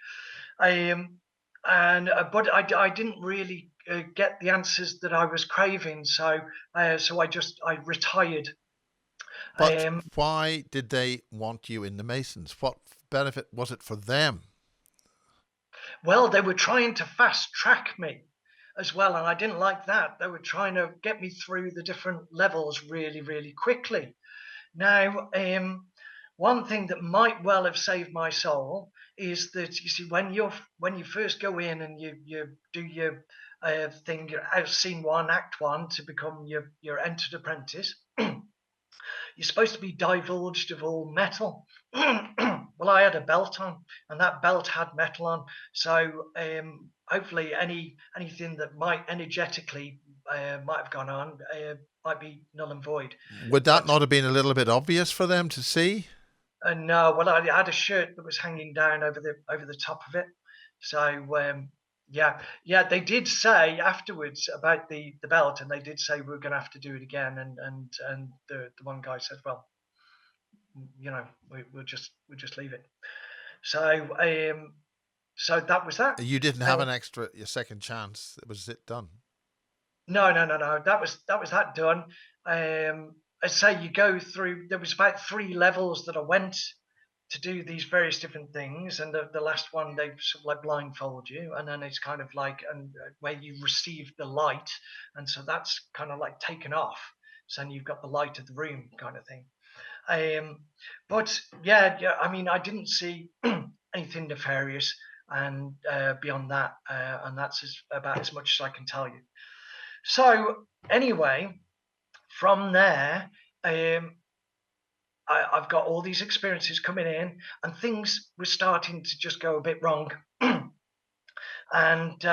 Um, and but I didn't really get the answers that I was craving, so I retired. But Um, why did they want you in the Masons? What benefit was it for them? well, they were trying to fast track me as well, and I didn't like that. They were trying to get me through the different levels really, really quickly. Now, one thing that might well have saved my soul is that you see when you first go in and you do your thing, your scene one, act one to become your entered apprentice. You're supposed to be divulged of all metal. Well, I had a belt on, and that belt had metal on. So hopefully, anything that might energetically might have gone on might be null and void. Would that But not have been a little bit obvious for them to see? no, well, I had a shirt that was hanging down over the top of it. So yeah, they did say afterwards about the belt, and they did say we are going to have to do it again. And the one guy said, well, we'll just leave it. So so that was that. You didn't have Uh, an extra, your second chance. It was it done. no. That was that done. I say you go through. There was about 3 levels that I went to do these various different things, and the last one they sort of like blindfold you, and then it's kind of like and where you receive the light, and so that's kind of like taken off. So then you've got the light of the room kind of thing. But yeah, I mean, I didn't see anything nefarious, and beyond that, and that's about as much as I can tell you. So anyway, from there, I've got all these experiences coming in, and things were starting to just go a bit wrong. And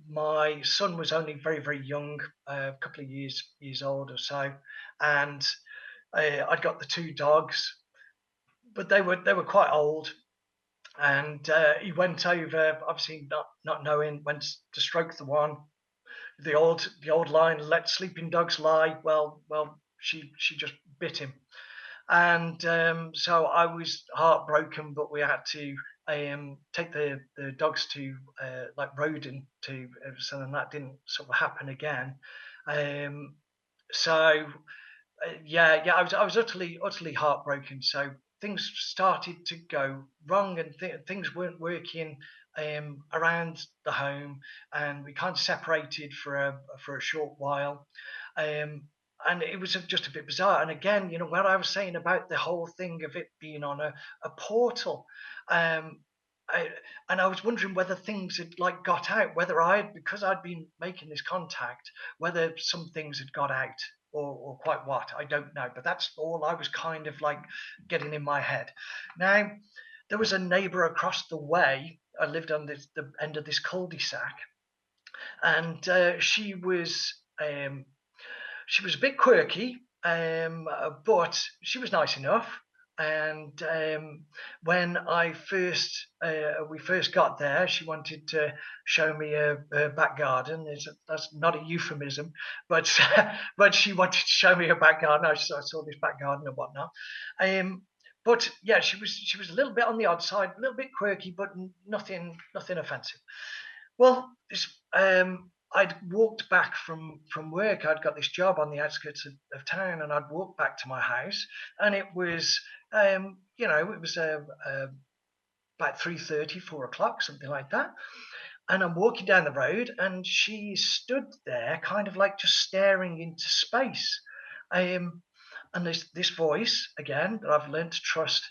my son was only very, very young, a couple of years old or so, and I'd got the 2 dogs, but they were quite old, and he went over, obviously not knowing, went to stroke the one. The old line, "Let sleeping dogs lie." Well, she just bit him, and so I was heartbroken. But we had to take the dogs to like Roden to, so then that didn't sort of happen again. Um, so yeah, I was utterly heartbroken. So things started to go wrong, and things weren't working around the home, and we kind of separated for a short while. Um, and it was just a bit bizarre. And again, what I was saying about the whole thing of it being on a portal, um, I, and I was wondering whether things had like got out, whether because I'd been making this contact, whether some things had got out, or quite what, I don't know. But that's all I was kind of like getting in my head. Now, there was a neighbour across the way. I lived on the end of this cul-de-sac, and she was a bit quirky, but she was nice enough. And when we first got there, she wanted to show me her back garden. That's not a euphemism, but but she wanted to show me her back garden. I saw this back garden and whatnot. But yeah, she was a little bit on the odd side, a little bit quirky, but nothing offensive. Well, I'd walked back from work. I'd got this job on the outskirts of town, and I'd walked back to my house, and it was, it was about 3:30, 4 o'clock, something like that. And I'm walking down the road, and she stood there, kind of like just staring into space. Um, and this voice again that I've learned to trust.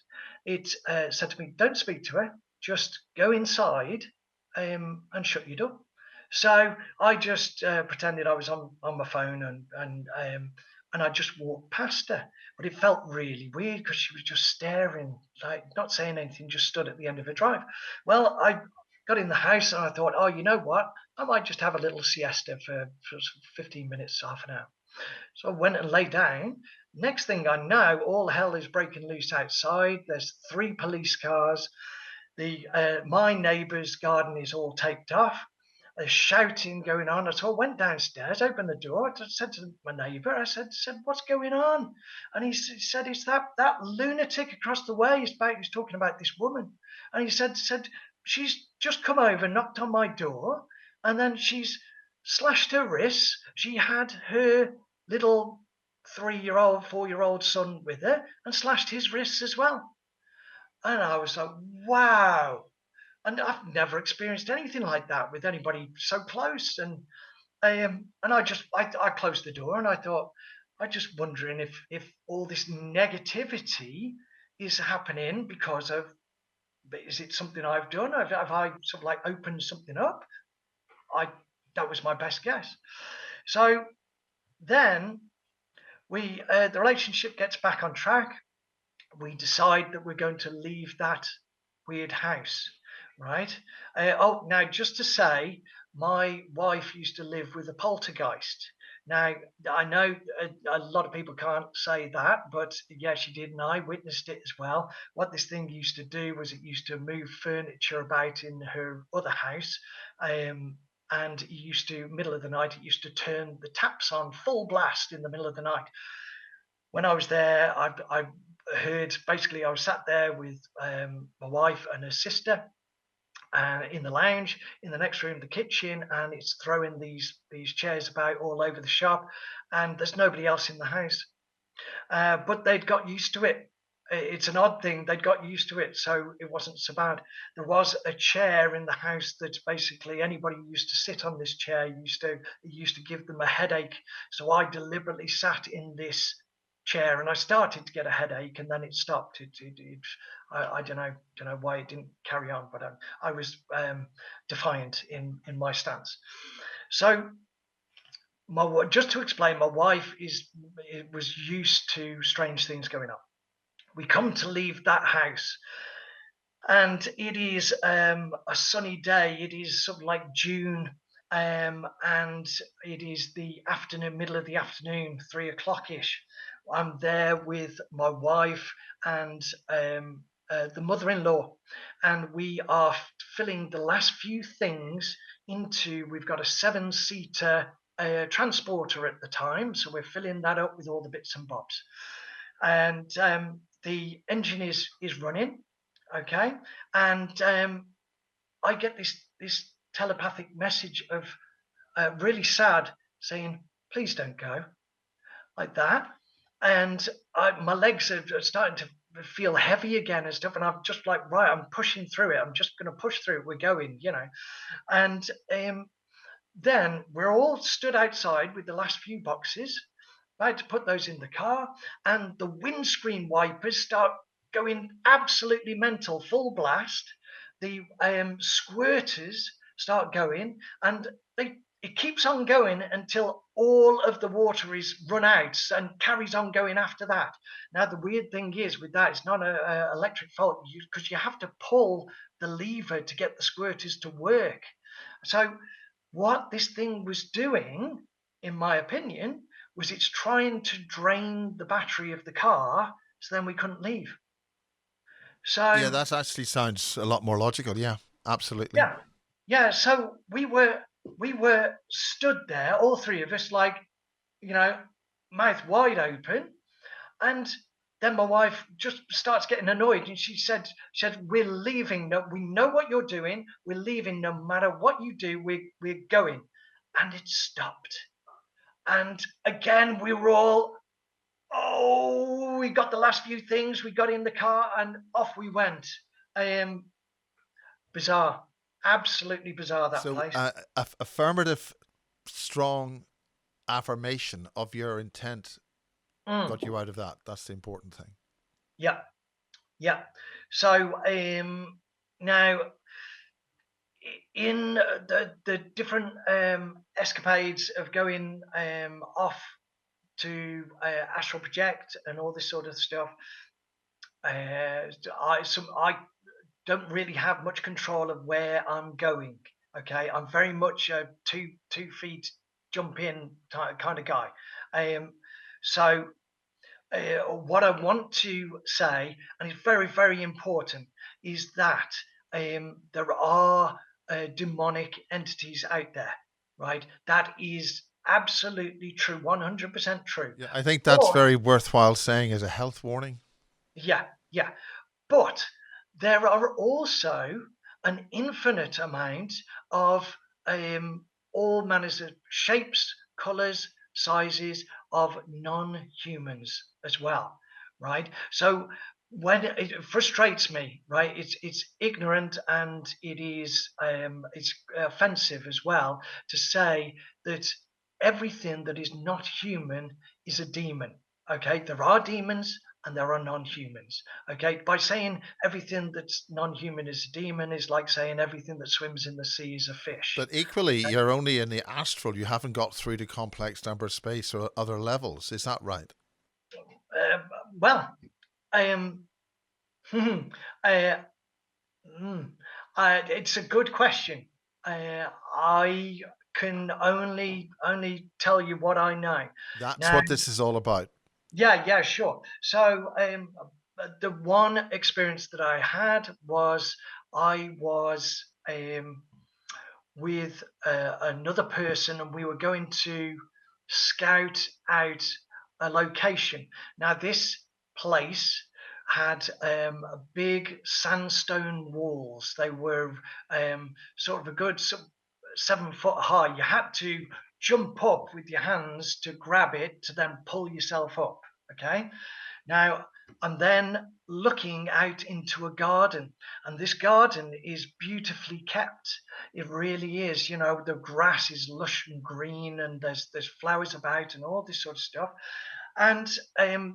It said to me, "Don't speak to her. Just go inside and shut your door." So I just pretended I was on my phone, and I just walked past her. But it felt really weird because she was just staring, like not saying anything, just stood at the end of her drive. Well, I got in the house and I thought, oh, you know what? I might just have a little siesta for 15 minutes, half an hour. So I went and lay down. Next thing I know, all hell is breaking loose outside. There's 3 police cars. My neighbour's garden is all taped off. There's shouting going on. So I went downstairs, opened the door. I said to my neighbour, I said, "What's going on?" And he said, "It's that lunatic across the way. He's talking about this woman." And he said, "She's just come over, knocked on my door, and then she's slashed her wrists. She had her little 3-year-old, 4-year-old son with her, and slashed his wrists as well." And I was like, wow. And I've never experienced anything like that with anybody so close. And I closed the door, and I thought, I just wondering if all this negativity is happening because of, is it something I've done? Have I sort of like opened something up? I That was my best guess. So then the relationship gets back on track. We decide that we're going to leave that weird house, right? Now just to say, my wife used to live with a poltergeist. Now, I know a lot of people can't say that, but yeah, she did, and I witnessed it as well. What this thing used to do was it used to move furniture about in her other house, and it used to, middle of the night, it used to turn the taps on full blast in the middle of the night. When I was there, I heard, basically, I was sat there with my wife and her sister in the lounge, in the next room, the kitchen, and it's throwing these chairs about all over the shop, and there's nobody else in the house. But they'd got used to it. It's an odd thing. They'd got used to it, so it wasn't so bad. There was a chair in the house that basically anybody who used to sit on this chair used to give them a headache. So I deliberately sat in this chair, and I started to get a headache, and then it stopped. I don't know why it didn't carry on, but I was defiant in my stance. So just to explain, my wife was used to strange things going on. We come to leave that house, and it is a sunny day. It is something like June, and it is the afternoon, middle of the afternoon, 3 o'clock ish. I'm there with my wife and the mother-in-law, and we are filling the last few things into. We've got a 7-seater transporter at the time, so we're filling that up with all the bits and bobs. And the engine is running, okay, and I get this telepathic message of really sad, saying, "Please don't go," like that. And my legs are starting to feel heavy again and stuff. And I'm just like, right, I'm pushing through it. I'm just going to push through it. We're going, you know. And then we're all stood outside with the last few boxes, about to put those in the car. And the windscreen wipers start going absolutely mental, full blast. The squirters start going, and it keeps on going until all of the water is run out and carries on going after that. Now, the weird thing is with that, it's not an electric fault, because you have to pull the lever to get the squirters to work. So what this thing was doing, in my opinion, was it's trying to drain the battery of the car so then we couldn't leave. Yeah, So that actually sounds a lot more logical. Yeah, absolutely. yeah, yeah. So we were stood there, all three of us, like, you know, mouth wide open. And then my wife just starts getting annoyed, and she said, "We're leaving. No, we know what you're doing. We're leaving. No matter what you do, we're going." And it stopped. And again, we were all, oh, we got the last few things. We got in the car, and off we went. Um, Bizarre, absolutely bizarre, that So, place. affirmative, strong affirmation of your intent got Mm, you out of that. That's the important thing. yeah, yeah. So now, in the different escapades of going off to astral project and all this sort of stuff, I don't really have much control of where I'm going. Okay, I'm very much a two feet jump in kind of guy. Um, so what I want to say, and it's very, very important, is that there are demonic entities out there, right? That is absolutely true, 100% true. Yeah, I think that's But very worthwhile saying as a health warning. yeah, yeah. But there are also an infinite amount of all manners of shapes, colors, sizes of non-humans as well, right? So when it frustrates me, right, it's ignorant, and it's offensive as well to say that everything that is not human is a demon. Okay, there are demons and there are non-humans. Okay, by saying everything that's non-human is a demon is like saying everything that swims in the sea is a fish. But equally, Okay, you're only in the astral. You haven't got through to complex number space or other levels. Is that right? uh, well, um, uh, mm, it's a good question. I can only tell you what I know. That's Now, what this is all about. yeah, yeah, sure. So, the one experience that I had was I was with another person, and we were going to scout out a location. Now, this place had big sandstone walls. They were sort of a good 7 foot high. You had to jump up with your hands to grab it to then pull yourself up. Okay. Now, I'm then looking out into a garden, and this garden is beautifully kept. It really is. You know, the grass is lush and green, and there's flowers about, and all this sort of stuff. And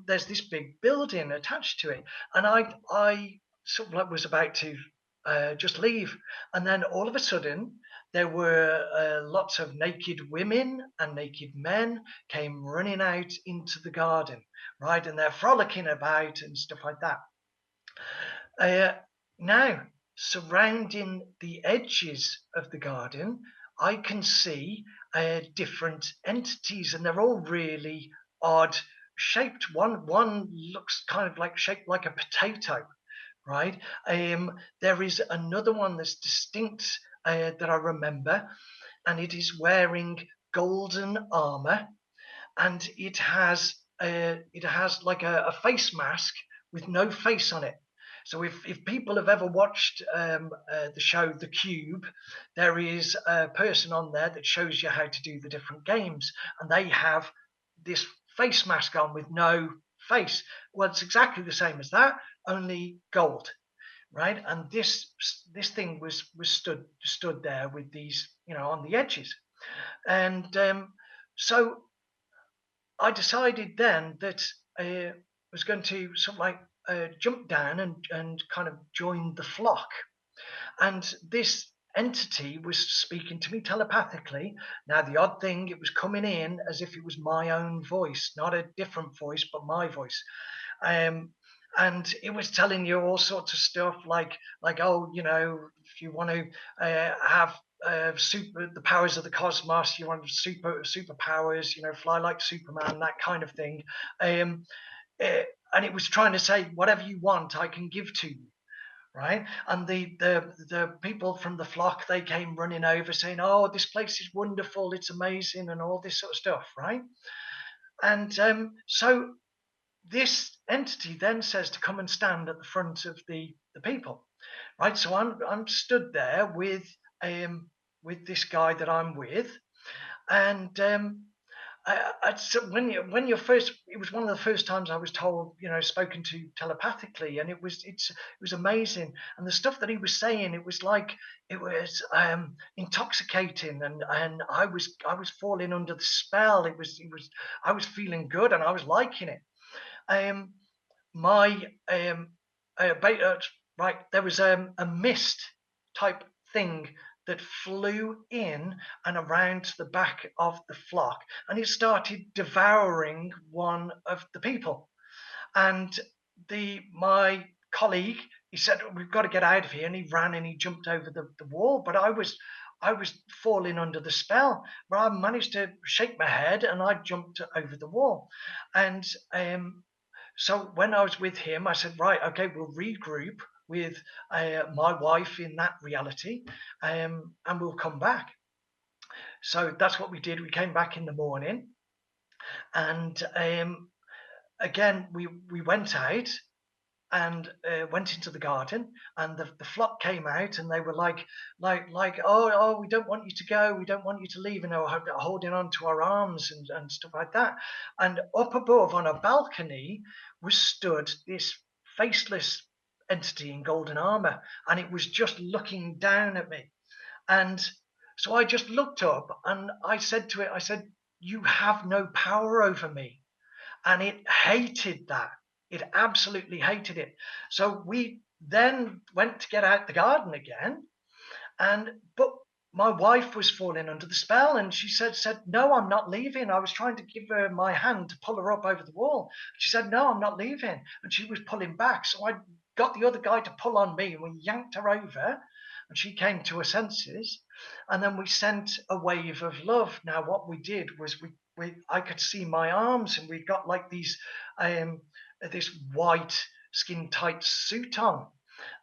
there's this big building attached to it, and I sort of like was about to just leave, and then all of a sudden there were lots of naked women and naked men came running out into the garden, right, and they're frolicking about and stuff like that. Uh, Now, surrounding the edges of the garden, I can see different entities, and they're all really odd shaped. One looks kind of like shaped like a potato, right? There is another one that's distinct that I remember, and it is wearing golden armor, and it has like a face mask with no face on it. So if people have ever watched the show The Cube, there is a person on there that shows you how to do the different games, and they have this face mask on with no face. Well, it's exactly the same as that, only gold, right? And this thing was stood there with these, on the edges, and so I decided then that I was going to sort of like jump down and kind of join the flock. And this entity was speaking to me telepathically. Now, the odd thing, it was coming in as if it was my own voice, not a different voice, but my voice. Um, and it was telling you all sorts of stuff like, oh, if you want to have the powers of the cosmos, you want superpowers, fly like Superman, that kind of thing. Um, and it was trying to say, whatever you want, I can give to you, right? And the people from the flock, they came running over saying, oh, this place is wonderful, it's amazing, and all this sort of stuff, right? And so this entity then says to come and stand at the front of the people, right? So I'm stood there with this guy that I'm with, and so when you're first, it was one of the first times I was told, spoken to telepathically, and it was amazing. And the stuff that he was saying, it was like it was intoxicating, and I was falling under the spell. It was I was feeling good, and I was liking it. Um, my right, there was a mist type thing that flew in and around the back of the flock, and it started devouring one of the people. And my colleague, he said, we've got to get out of here, and he ran and he jumped over the wall, but I was falling under the spell, but I managed to shake my head and I jumped over the wall. And so when I was with him, I said, right, okay, we'll regroup with my wife in that reality, and we'll come back. So that's what we did. We came back in the morning, and again, we went out and went into the garden, and the flock came out, and they were like, oh, we don't want you to go, we don't want you to leave, and they were holding on to our arms and stuff like that. And up above on a balcony was stood this faceless entity in golden armor, and it was just looking down at me. And so I just looked up and I said to it, I said, you have no power over me. And it hated that. It absolutely hated it. So we then went to get out the garden again, but my wife was falling under the spell, and she said, no, I'm not leaving. I was trying to give her my hand to pull her up over the wall. She said, no, I'm not leaving, and she was pulling back. So I got the other guy to pull on me, and we yanked her over, and she came to her senses, and then we sent a wave of love. Now what we did was I could see my arms, and we got like this white skin tight suit on,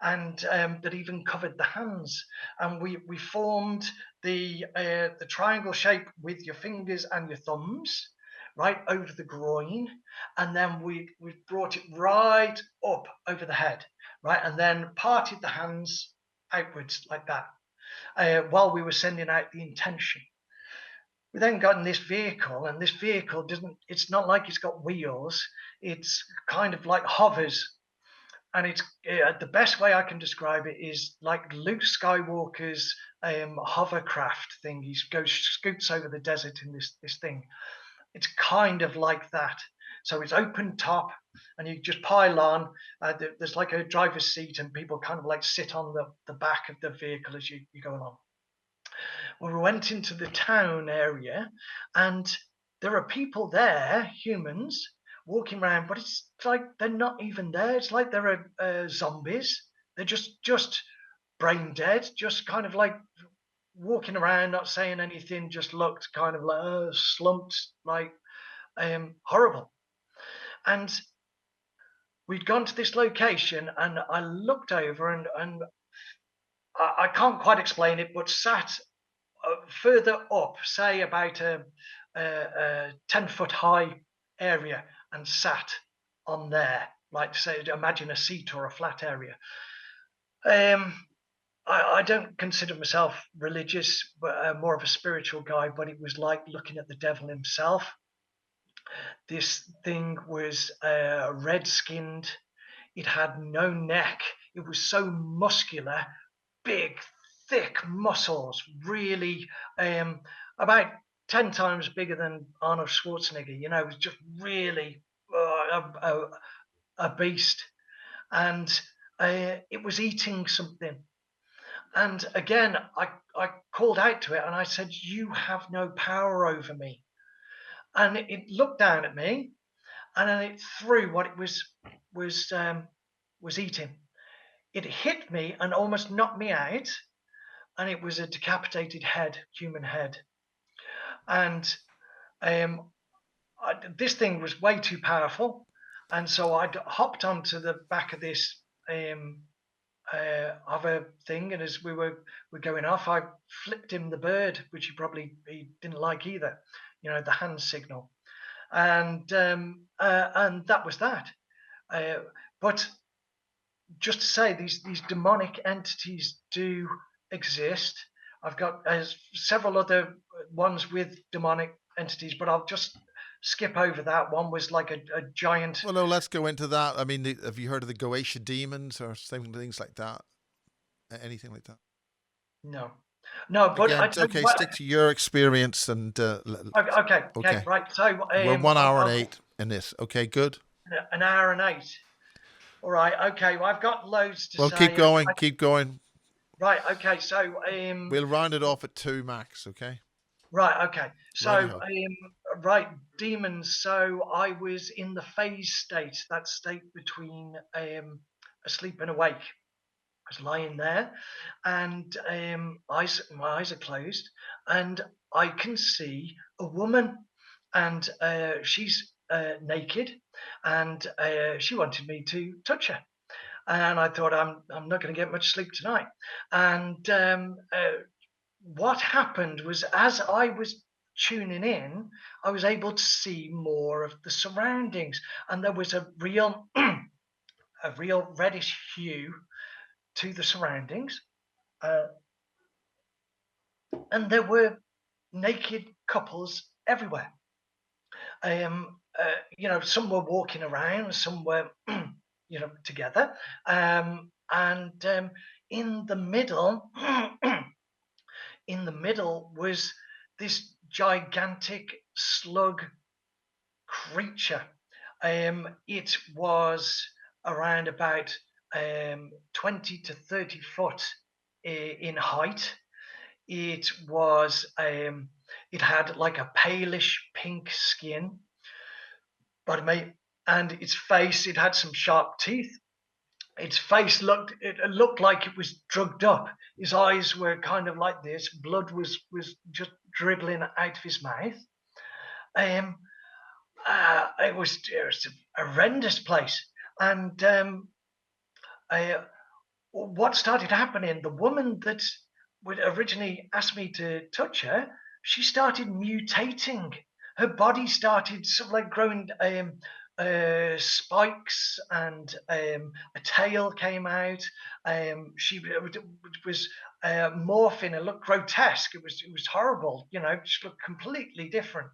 and that even covered the hands. And we formed the triangle shape with your fingers and your thumbs right over the groin, and then we brought it right up over the head, right, and then parted the hands outwards like that, while we were sending out the intention. We then got in this vehicle, and this vehicle doesn't, it's not like it's got wheels, it's kind of like hovers. And it's the best way I can describe it is like Luke Skywalker's hovercraft thing. He scoots over the desert in this thing. It's kind of like that. So it's open top, and you just pile on. There's like a driver's seat, and people kind of like sit on the back of the vehicle as you go along. Well, we went into the town area, and there are people there, humans, walking around, but it's like they're not even there. It's like they're zombies. They're just brain dead, just kind of like walking around, not saying anything, just looked kind of like slumped, like horrible. And we'd gone to this location, and I looked over, and I can't quite explain it, but sat further up, say about a 10-foot high area, and sat on there, like say, imagine a seat or a flat area. I don't consider myself religious, but more of a spiritual guy, but it was like looking at the devil himself. This thing was red skinned. It had no neck. It was so muscular, big, thick muscles, really about 10 times bigger than Arnold Schwarzenegger. You know, it was just really a beast. And it was eating something. And again, I called out to it and I said, "You have no power over me." And it looked down at me, and then it threw what it was eating. It hit me and almost knocked me out, and it was a decapitated head, human head. And um, this thing was way too powerful, and so I hopped onto the back of this other thing, and as we were going off, I flipped him the bird, which he didn't like either, you know, the hand signal, and that was that. But just to say, these demonic entities do exist. I've got several other ones with demonic entities, but I'll just skip over that. One was like a giant. Well, no, let's go into that. I mean, have you heard of the Goetia demons or things like that? Anything like that? No, no, but Again, I it's tell you okay. what. Stick to your experience and Okay, okay. right. So We're 1 hour and I'll, 8 in this. Okay, good. an hour and 8. All right. Okay. Well, I've got loads to Well, keep say. going. Keep going. Right. Okay. So We'll round it off at 2 max. Okay. right. Okay. So Righty ho. right. Demons. So I was in the phase state, that state between asleep and awake. I was lying there, and my eyes are closed, and I can see a woman, and she's naked, and she wanted me to touch her, and I thought I'm not going to get much sleep tonight, and what happened was as I was tuning in, I was able to see more of the surroundings, and there was a real a real reddish hue to the surroundings. Uh, and there were naked couples everywhere. You know, some were walking around, some were, you know, together. And in the middle, in the middle was this gigantic slug creature. It was around about 20 to 30 foot in height. It was it had like a palish pink skin, pardon me, and its face, it had some sharp teeth. Its face looked like it was drugged up. His eyes were kind of like this. Blood was just dribbling out of his mouth. Um, it was a horrendous place. And what started happening, the woman that would originally ask me to touch her, she started mutating. Her body started sort of like growing spikes, and a tail came out. She was morphing. It looked grotesque. It was horrible. You know, just looked completely different.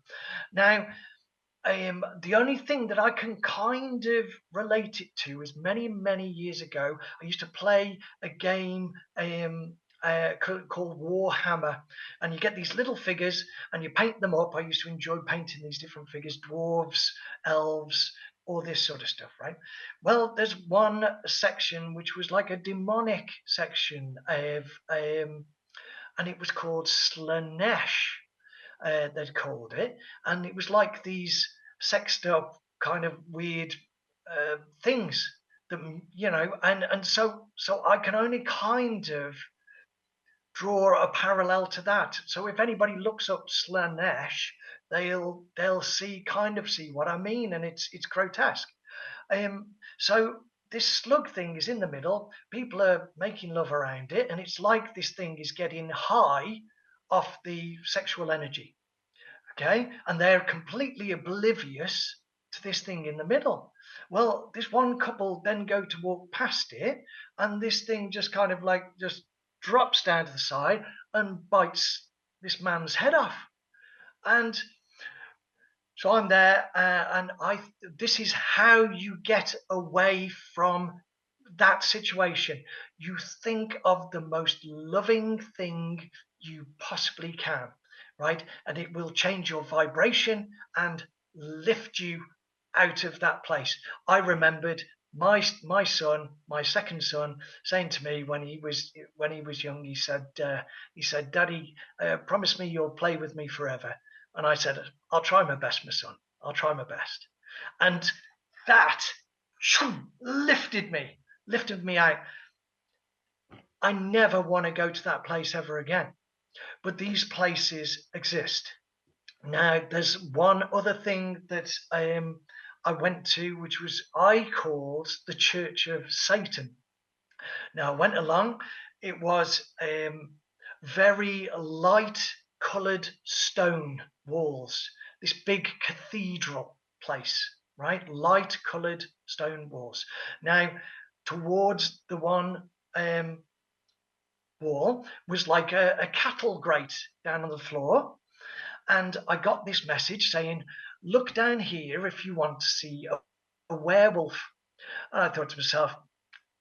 Now, the only thing that I can kind of relate it to is many years ago, I used to play a game called Warhammer, and you get these little figures and you paint them up. I used to enjoy painting these different figures, dwarves, elves, all this sort of stuff, right? Well, there's one section which was like a demonic section of, and it was called Slanesh, they'd called it, and it was like these sexed up kind of weird things that, you know, and so I can only kind of draw a parallel to that. So if anybody looks up Slanesh, they'll see what I mean, and it's grotesque. So this slug thing is in the middle. People are making love around it, and it's like this thing is getting high off the sexual energy. Okay, and they're completely oblivious to this thing in the middle. Well, this one couple then go to walk past it, and this thing just kind of like just drops down to the side and bites this man's head off. And so I'm there, and this is how you get away from that situation. You think of the most loving thing you possibly can, right? And it will change your vibration and lift you out of that place. I remembered my son, my second son, saying to me when he was young, he said, "Daddy, promise me you'll play with me forever." And I said, "I'll try my best, my son. I'll try my best." And that lifted me out. I never want to go to that place ever again. But these places exist. Now, there's one other thing that I went to, which I called the Church of Satan. Now, I went along. It was very light coloured stone walls, this big cathedral place, right? Light coloured stone walls. Now, towards the one wall was like a cattle grate down on the floor. And I got this message saying, "Look down here if you want to see a werewolf." And I thought to myself,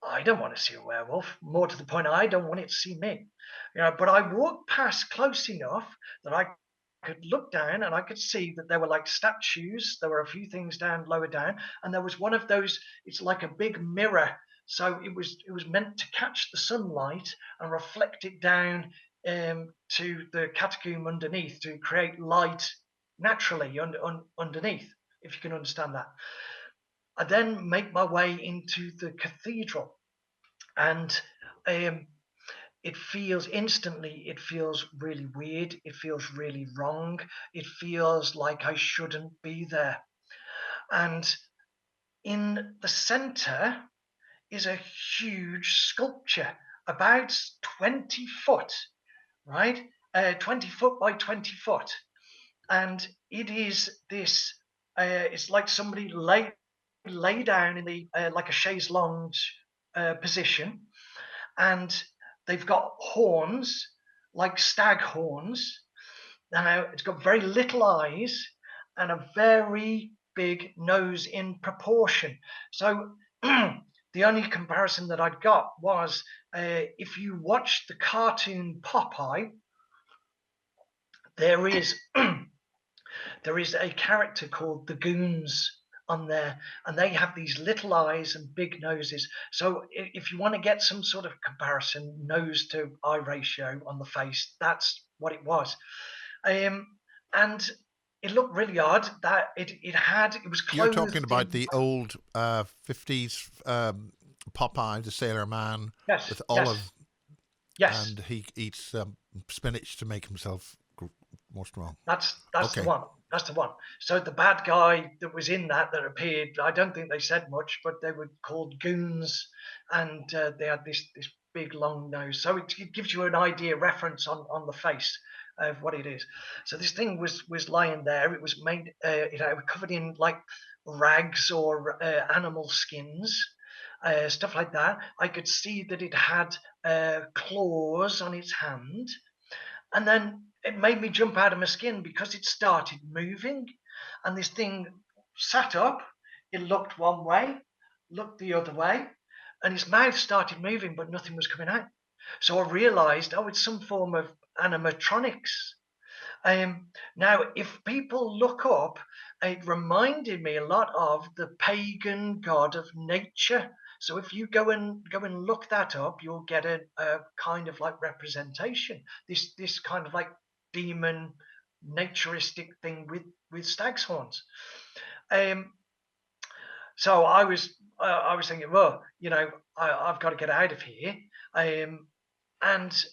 I don't want to see a werewolf. More to the point, I don't want it to see me. But I walked past close enough that I could look down and I could see that there were like statues. There were a few things lower down, and there was one of those. It's like a big mirror, so it was meant to catch the sunlight and reflect it down to the catacomb underneath to create light naturally underneath, if you can understand that. I then make my way into the cathedral, and it feels really weird. It feels really wrong. It feels like I shouldn't be there. And in the center is a huge sculpture, about 20 foot, right? 20 foot by 20 foot. And it is this, it's like somebody lay down in the like a chaise longue position, and they've got horns like stag horns. Now it's got very little eyes and a very big nose in proportion. So the only comparison that I'd got was if you watch the cartoon Popeye, there is there is a character called the Goons on there, and they have these little eyes and big noses. So if you want to get some sort of comparison, nose to eye ratio on the face, that's what it was. And it looked really odd that it was You're clothed talking about in, the old 50s Popeye, the Sailor Man, yes, with yes, olive, yes. and he eats spinach to make himself more strong. That's the Okay. one. That's the one. So the bad guy that was in that appeared, I don't think they said much, but they were called goons, and they had this big long nose. So it gives you an idea, reference on the face of what it is. So this thing was lying there. It was made, covered in like rags or animal skins. Stuff like that. I could see that it had claws on its hand, and then it made me jump out of my skin because it started moving, and this thing sat up. It looked one way, looked the other way, and its mouth started moving, but nothing was coming out. So I realized, oh, it's some form of animatronics. Now, if people look up, it reminded me a lot of the pagan god of nature. So if you go and look that up, you'll get a kind of like representation. This kind of like demon naturistic thing with stag's horns. So I was thinking, well, I've got to get out of here. And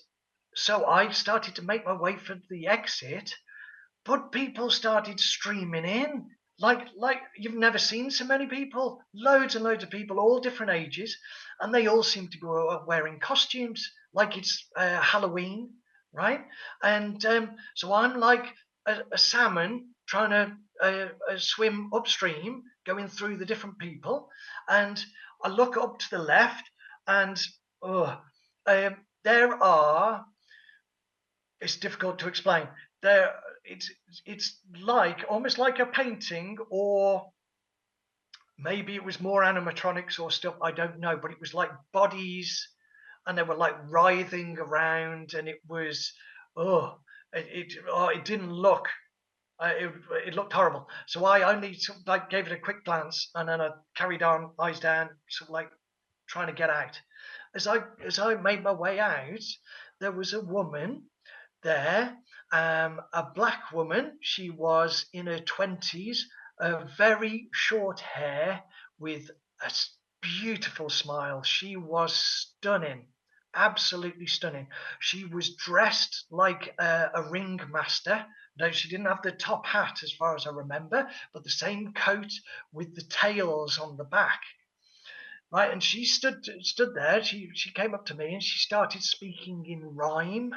so I started to make my way for the exit, but people started streaming in like you've never seen so many people, loads and loads of people, all different ages, and they all seem to be wearing costumes like it's Halloween, right? And so I'm like a salmon trying to swim upstream, going through the different people, and I look up to the left, and oh, there are. It's difficult to explain. There, it's like almost like a painting, or maybe it was more animatronics or stuff. I don't know, but it was like bodies, and they were like writhing around, and it was oh, it didn't look. It looked horrible. So I only sort of like gave it a quick glance, and then I carried on, eyes down, sort of like trying to get out. As I made my way out, there was a woman there, a black woman. She was in her 20s, very short hair with a beautiful smile. She was stunning, absolutely stunning. She was dressed like a ringmaster. No, she didn't have the top hat as far as I remember, but the same coat with the tails on the back. Right, and she stood there. She came up to me and she started speaking in rhyme.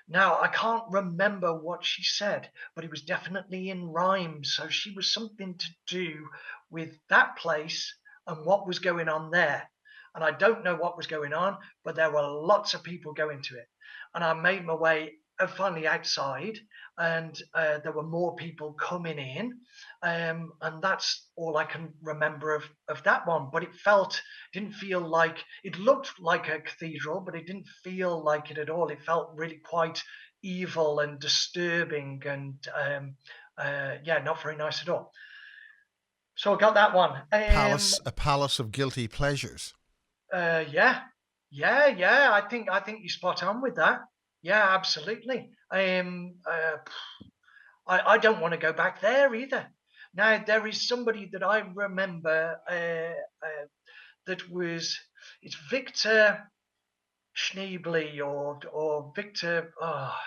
Now, I can't remember what she said, but it was definitely in rhyme. So she was something to do with that place and what was going on there. And I don't know what was going on, but there were lots of people going to it. And I made my way finally outside, and there were more people coming in. And that's all I can remember of that one. But didn't feel like it looked like a cathedral, but it didn't feel like it at all. It felt really quite evil and disturbing, and yeah, not very nice at all. So I got that one. A palace of guilty pleasures. Yeah, yeah. I think you're spot on with that. Yeah, absolutely. I don't want to go back there either. Now there is somebody that I remember that was it's Victor Schneebly, or Victor,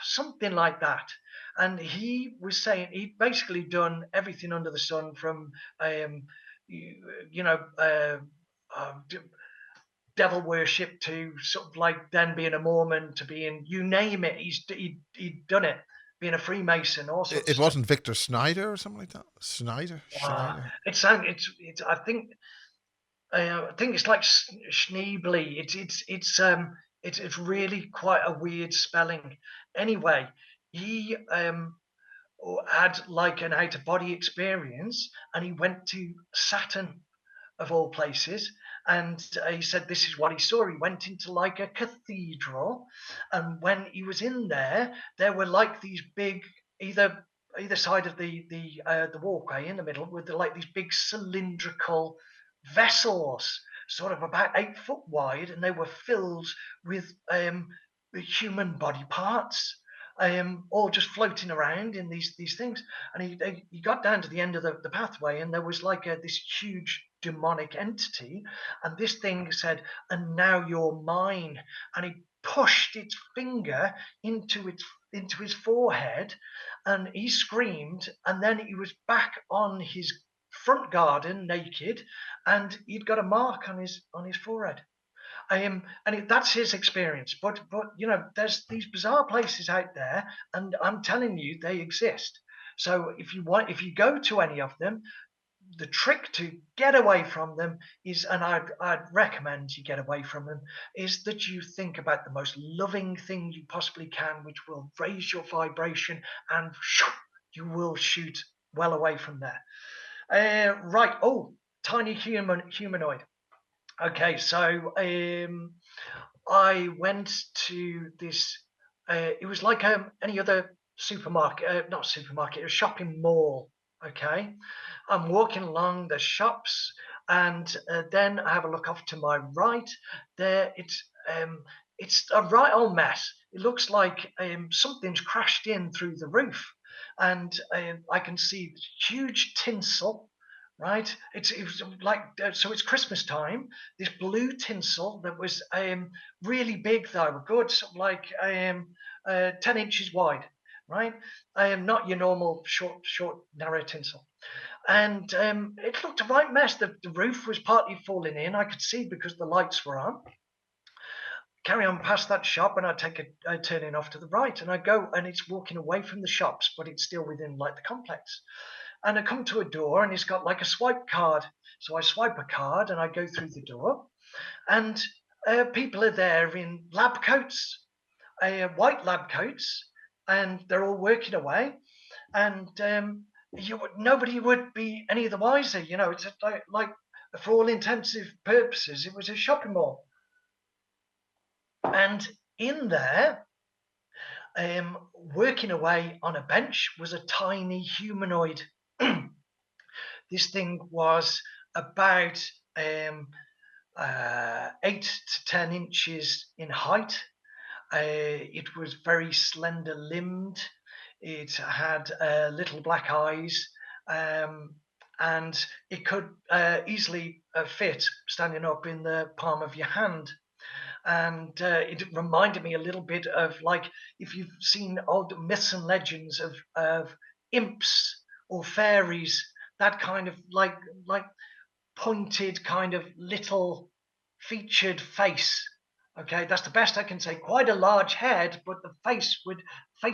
something like that. And he was saying he'd basically done everything under the sun, from you, you know uh, devil worship to sort of like then being a Mormon to being, you name it, he'd done it, being a Freemason, all sorts It of stuff. wasn't Victor Snyder or something like that. Schneider. I think it's like Schneebly. It's really quite a weird spelling. Anyway, he had like an out of body experience, and he went to Saturn, of all places. And he said this is what he saw. He went into like a cathedral, and when he was in there, there were like these big, either side of the walkway in the middle, with like these big cylindrical vessels, sort of about 8 foot wide, and they were filled with human body parts, all just floating around in these things. And he got down to the end of the pathway, and there was like this huge demonic entity, and this thing said, "And now you're mine." And he pushed its finger into his forehead, and he screamed, and then he was back on his front garden naked, and he'd got a mark on his forehead. That's his experience. But there's these bizarre places out there, and I'm telling you, they exist. So if you go to any of them, the trick to get away from them is, and I'd recommend you get away from them, is that you think about the most loving thing you possibly can, which will raise your vibration, and you will shoot well away from there. Right. Oh, tiny humanoid. Okay, so I went to this. It was like any other supermarket, not supermarket, a shopping mall. Okay, I'm walking along the shops, and then I have a look off to my right. There, it's a right old mess. It looks like something's crashed in through the roof, and I can see huge tinsel. Right, it was like so. It's Christmas time. This blue tinsel that was really big, though, good, sort of like 10 inches wide, right? Not your normal short, narrow tinsel. And it looked a right mess. The roof was partly falling in. I could see because the lights were on. Carry on past that shop, and I take a turning off to the right, and I go, and it's walking away from the shops, but it's still within like the complex. And I come to a door, and it's got like a swipe card. So I swipe a card, and I go through the door, and people are there in lab coats, white lab coats, and they're all working away, and nobody would be any the wiser. It's like for all intensive purposes, it was a shopping mall. And in there, working away on a bench, was a tiny humanoid. This thing was about 8 to 10 inches in height. It was very slender limbed. It had little black eyes, and it could easily fit standing up in the palm of your hand. And it reminded me a little bit of, like, if you've seen old myths and legends of imps or fairies, that kind of like pointed kind of little featured face. Okay, that's the best I can say. Quite a large head, but the face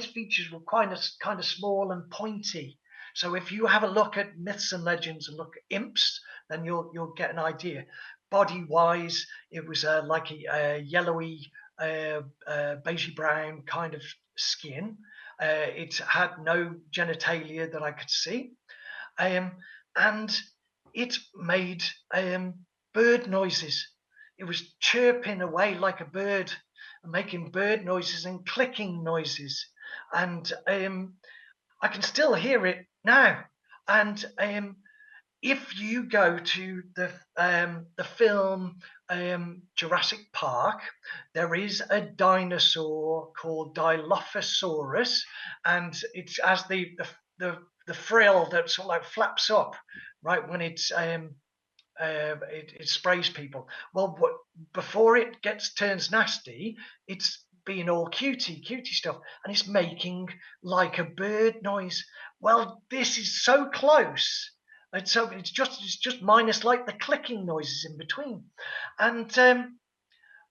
features were kind of small and pointy. So if you have a look at myths and legends and look at imps, then you'll get an idea. Body wise, it was like a yellowy, beigey brown kind of skin. It had no genitalia that I could see, and it made bird noises. It was chirping away like a bird, making bird noises and clicking noises, and I can still hear it now. And if you go to the film Jurassic Park, there is a dinosaur called Dilophosaurus, and it has the frill that sort of like flaps up right when it sprays people. Well, before it turns nasty, it's being all cutie stuff, and it's making like a bird noise. Well, this is so close. And so it's just minus like the clicking noises in between, and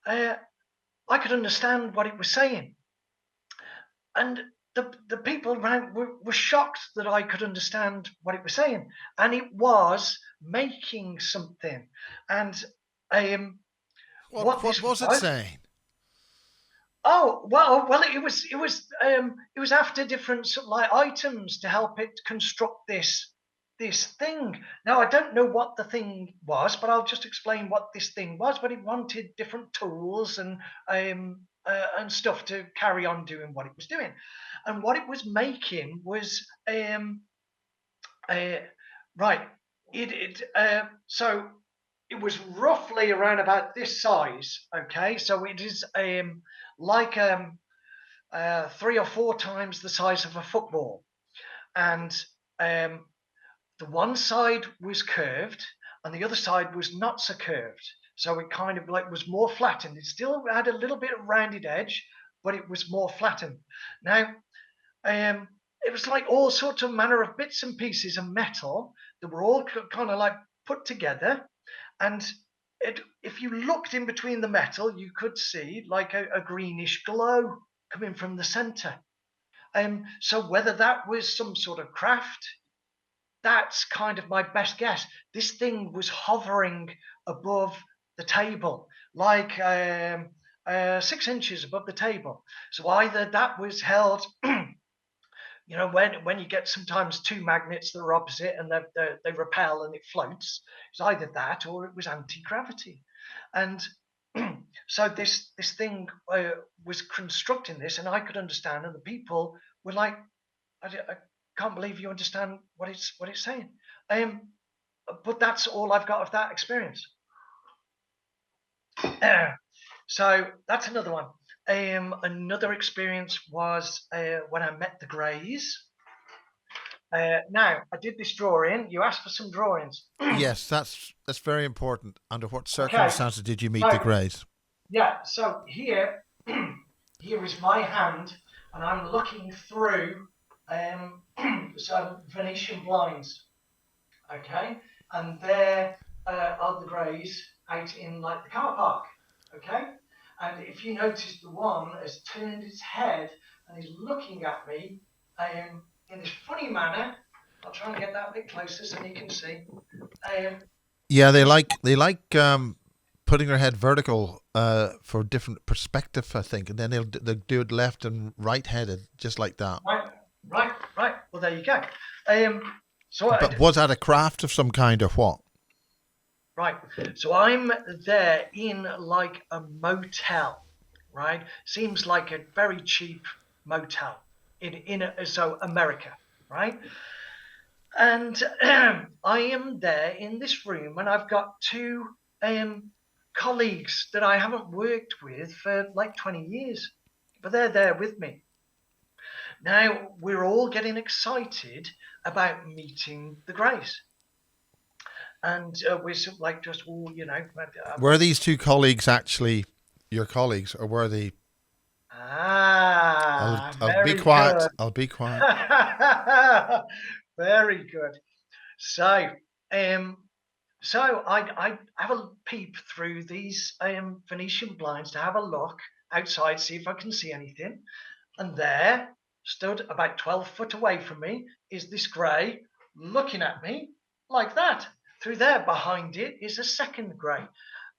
I could understand what it was saying, and the people around were shocked that I could understand what it was saying, and it was making something. And What was it saying? Oh, well, it was after different sort of like items to help it construct this thing. Now I don't know what the thing was, but I'll just explain what this thing was. But it wanted different tools and stuff to carry on doing what it was doing, and what it was making was right. So it was roughly around about this size. Okay, so it is like 3 or 4 times the size of a football, and the one side was curved and the other side was not so curved. So it kind of like was more flattened. It still had a little bit of rounded edge, but it was more flattened. Now, it was like all sorts of manner of bits and pieces of metal that were all kind of like put together. And if you looked in between the metal, you could see like a greenish glow coming from the center. So whether that was some sort of craft, that's kind of my best guess. This thing was hovering above the table, like 6 inches above the table. So either that was held, when you get sometimes 2 magnets that are opposite and they repel and it floats, it's either that or it was anti-gravity. And so this thing was constructing this, and I could understand, and the people were like, I can't believe you understand what it's saying. But that's all I've got of that experience. So that's another one. Another experience was when I met the Greys. Now, I did this drawing. You asked for some drawings. Yes, that's very important. Under what circumstances did you meet the Greys? Yeah, so here is my hand, and I'm looking through some Venetian blinds. Okay, and there are the greys out in like the car park. Okay, and if you notice, the one has turned its head and is looking at me in this funny manner. I'll try and get that a bit closer so you can see. Yeah, they Just like putting their head vertical for different perspective, I think, and then they'll do it left and right headed, just like that. right, right. Well, there you go. Um, so I, But was that a craft of some kind or what? right, so I'm there in like a motel, right? Seems like a very cheap motel so America, right? And I am there in this room, and I've got two colleagues that I haven't worked with for like 20 years, but they're there with me. Now we're all getting excited about meeting the Greys, and we're sort of like just all, Were these two colleagues actually your colleagues, or were they? I'll be Very quiet. good. I'll be quiet. Very good. So, um, I have a peep through these Venetian blinds to have a look outside, see if I can see anything. And there, stood about 12 foot away from me, is this grey looking at me like that. Through there, behind it, is a second grey.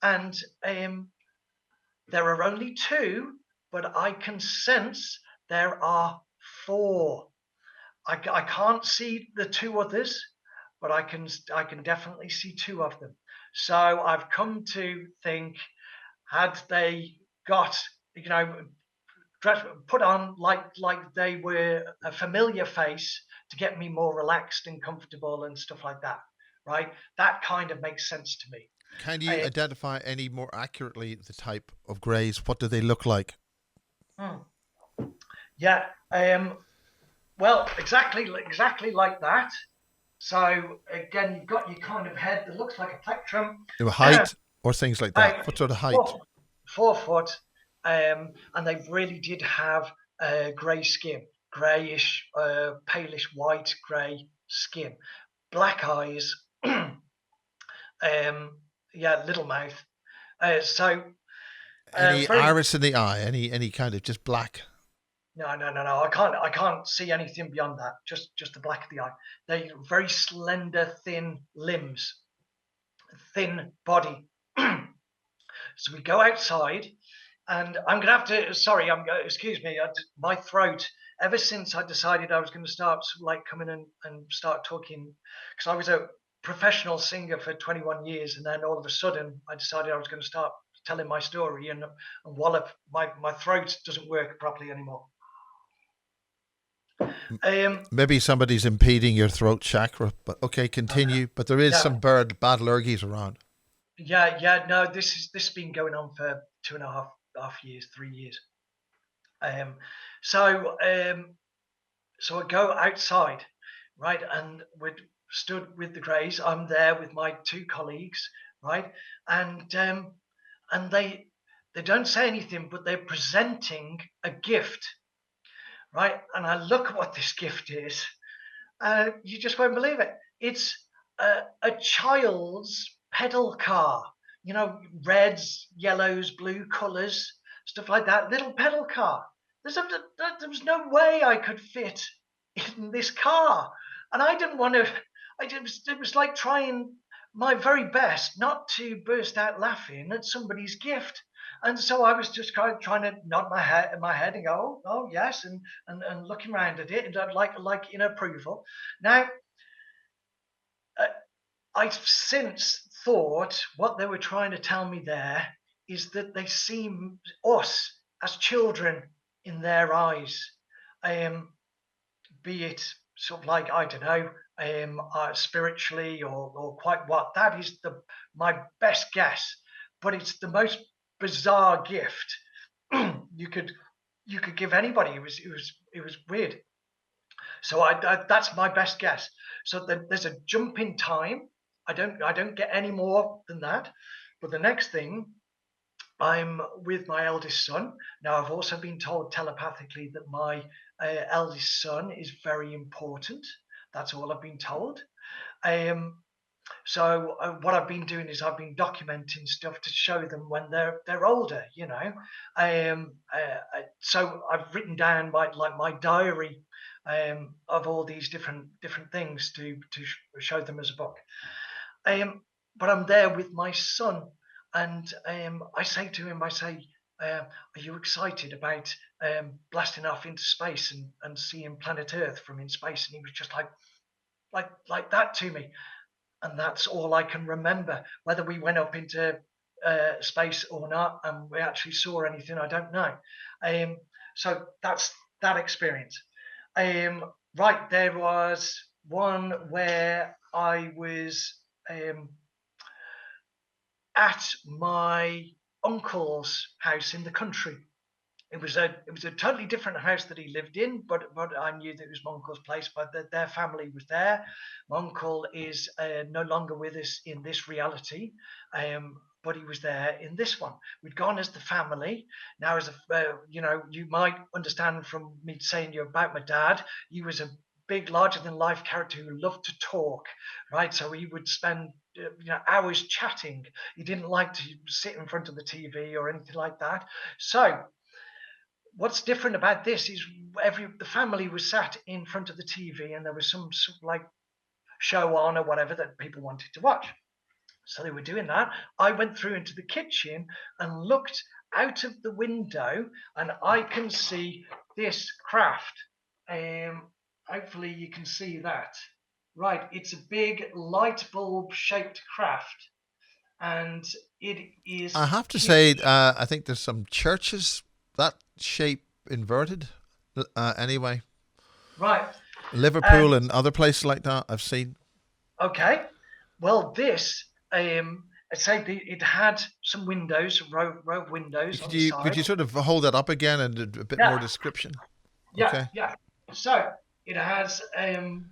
And there are only two, but I can sense there are four. I can't see the two others, but I can definitely see two of them. So I've come to think, had they got, you know put on like they were a familiar face to get me more relaxed and comfortable and stuff like that, right? That kind of makes sense to me. Can you I, identify any more accurately the type of greys? What do they look like? hmm, yeah. Well, exactly like that. So again, you've got your kind of head that looks like a plectrum. Height or things like that? Like What sort of height? 4 4 foot, and they really did have grey skin, greyish, palish white grey skin, black eyes, yeah, little mouth. So Any very iris in the eye? Any kind of just black? no. I can't see anything beyond that. Just the black of the eye. They very slender, thin limbs, thin body. So we go outside, and I'm gonna have to. Sorry, excuse me. My throat. Ever since I decided I was going to start like coming and start talking, because I was a professional singer for 21 years, and then all of a sudden I decided I was going to start telling my story, and wallop, my throat doesn't work properly anymore. Um, Maybe somebody's impeding your throat chakra. But okay, continue. But there is yeah, some bad lurgies around. yeah. No, this has been going on for 2.5 years, 3 years. Um, so um, So I go outside, right, and we're stood with the Greys. I'm there with my two colleagues, right, and they don't say anything, but they're presenting a gift, right? And I look at what this gift is. You just won't believe it. It's a child's pedal car. Reds, yellows, blue colours, stuff like that. Little pedal car. There was no way I could fit in this car, and I didn't want to. It was like trying my very best not to burst out laughing at somebody's gift. And so I was just kind of trying to nod my head and go, oh yes, and looking around at it, and I'd like in approval. Now, uh, I've since thought what they were trying to tell me there is that they see us as children in their eyes, be it sort of like, I don't know, spiritually, or quite what. That is my best guess, but it's the most bizarre gift you could give anybody. It was weird. So that's my best guess. So there's a jump in time. I don't get any more than that. But the next thing, I'm with my eldest son. Now I've also been told telepathically that my eldest son is very important. That's all I've been told. So what I've been doing is I've been documenting stuff to show them when they're older, So I've written down my diary of all these different things to show them as a book. But I'm there with my son, and I say to him, are you excited about blasting off into space and seeing planet Earth from in space? And he was just like that to me. And that's all I can remember. Whether we went up into space or not, and we actually saw anything, I don't know. So that's that experience. Right, there was one where I was at my uncle's house in the country. It was a totally different house that he lived in, but I knew that it was my uncle's place. But their family was there. My uncle is no longer with us in this reality, but he was there in this one. We'd gone as the family. Now, as you might understand from me saying you about my dad, he was a big, larger than life character who loved to talk, right? So he would spend hours chatting. He didn't like to sit in front of the TV or anything like that. So what's different about this is the family was sat in front of the TV and there was some sort of like show on or whatever that people wanted to watch. So they were doing that. I went through into the kitchen and looked out of the window, and I can see this craft. Hopefully you can see that. Right, it's a big light bulb shaped craft, and it is I have to huge. say, I think there's some churches that shape inverted. Anyway, Right. Liverpool and other places like that, I've seen. Okay. Well, this, I'd say it had some windows, row of windows on Could the you side. sort of hold that up again and a bit more Yeah, description? yeah, Okay. yeah. So it has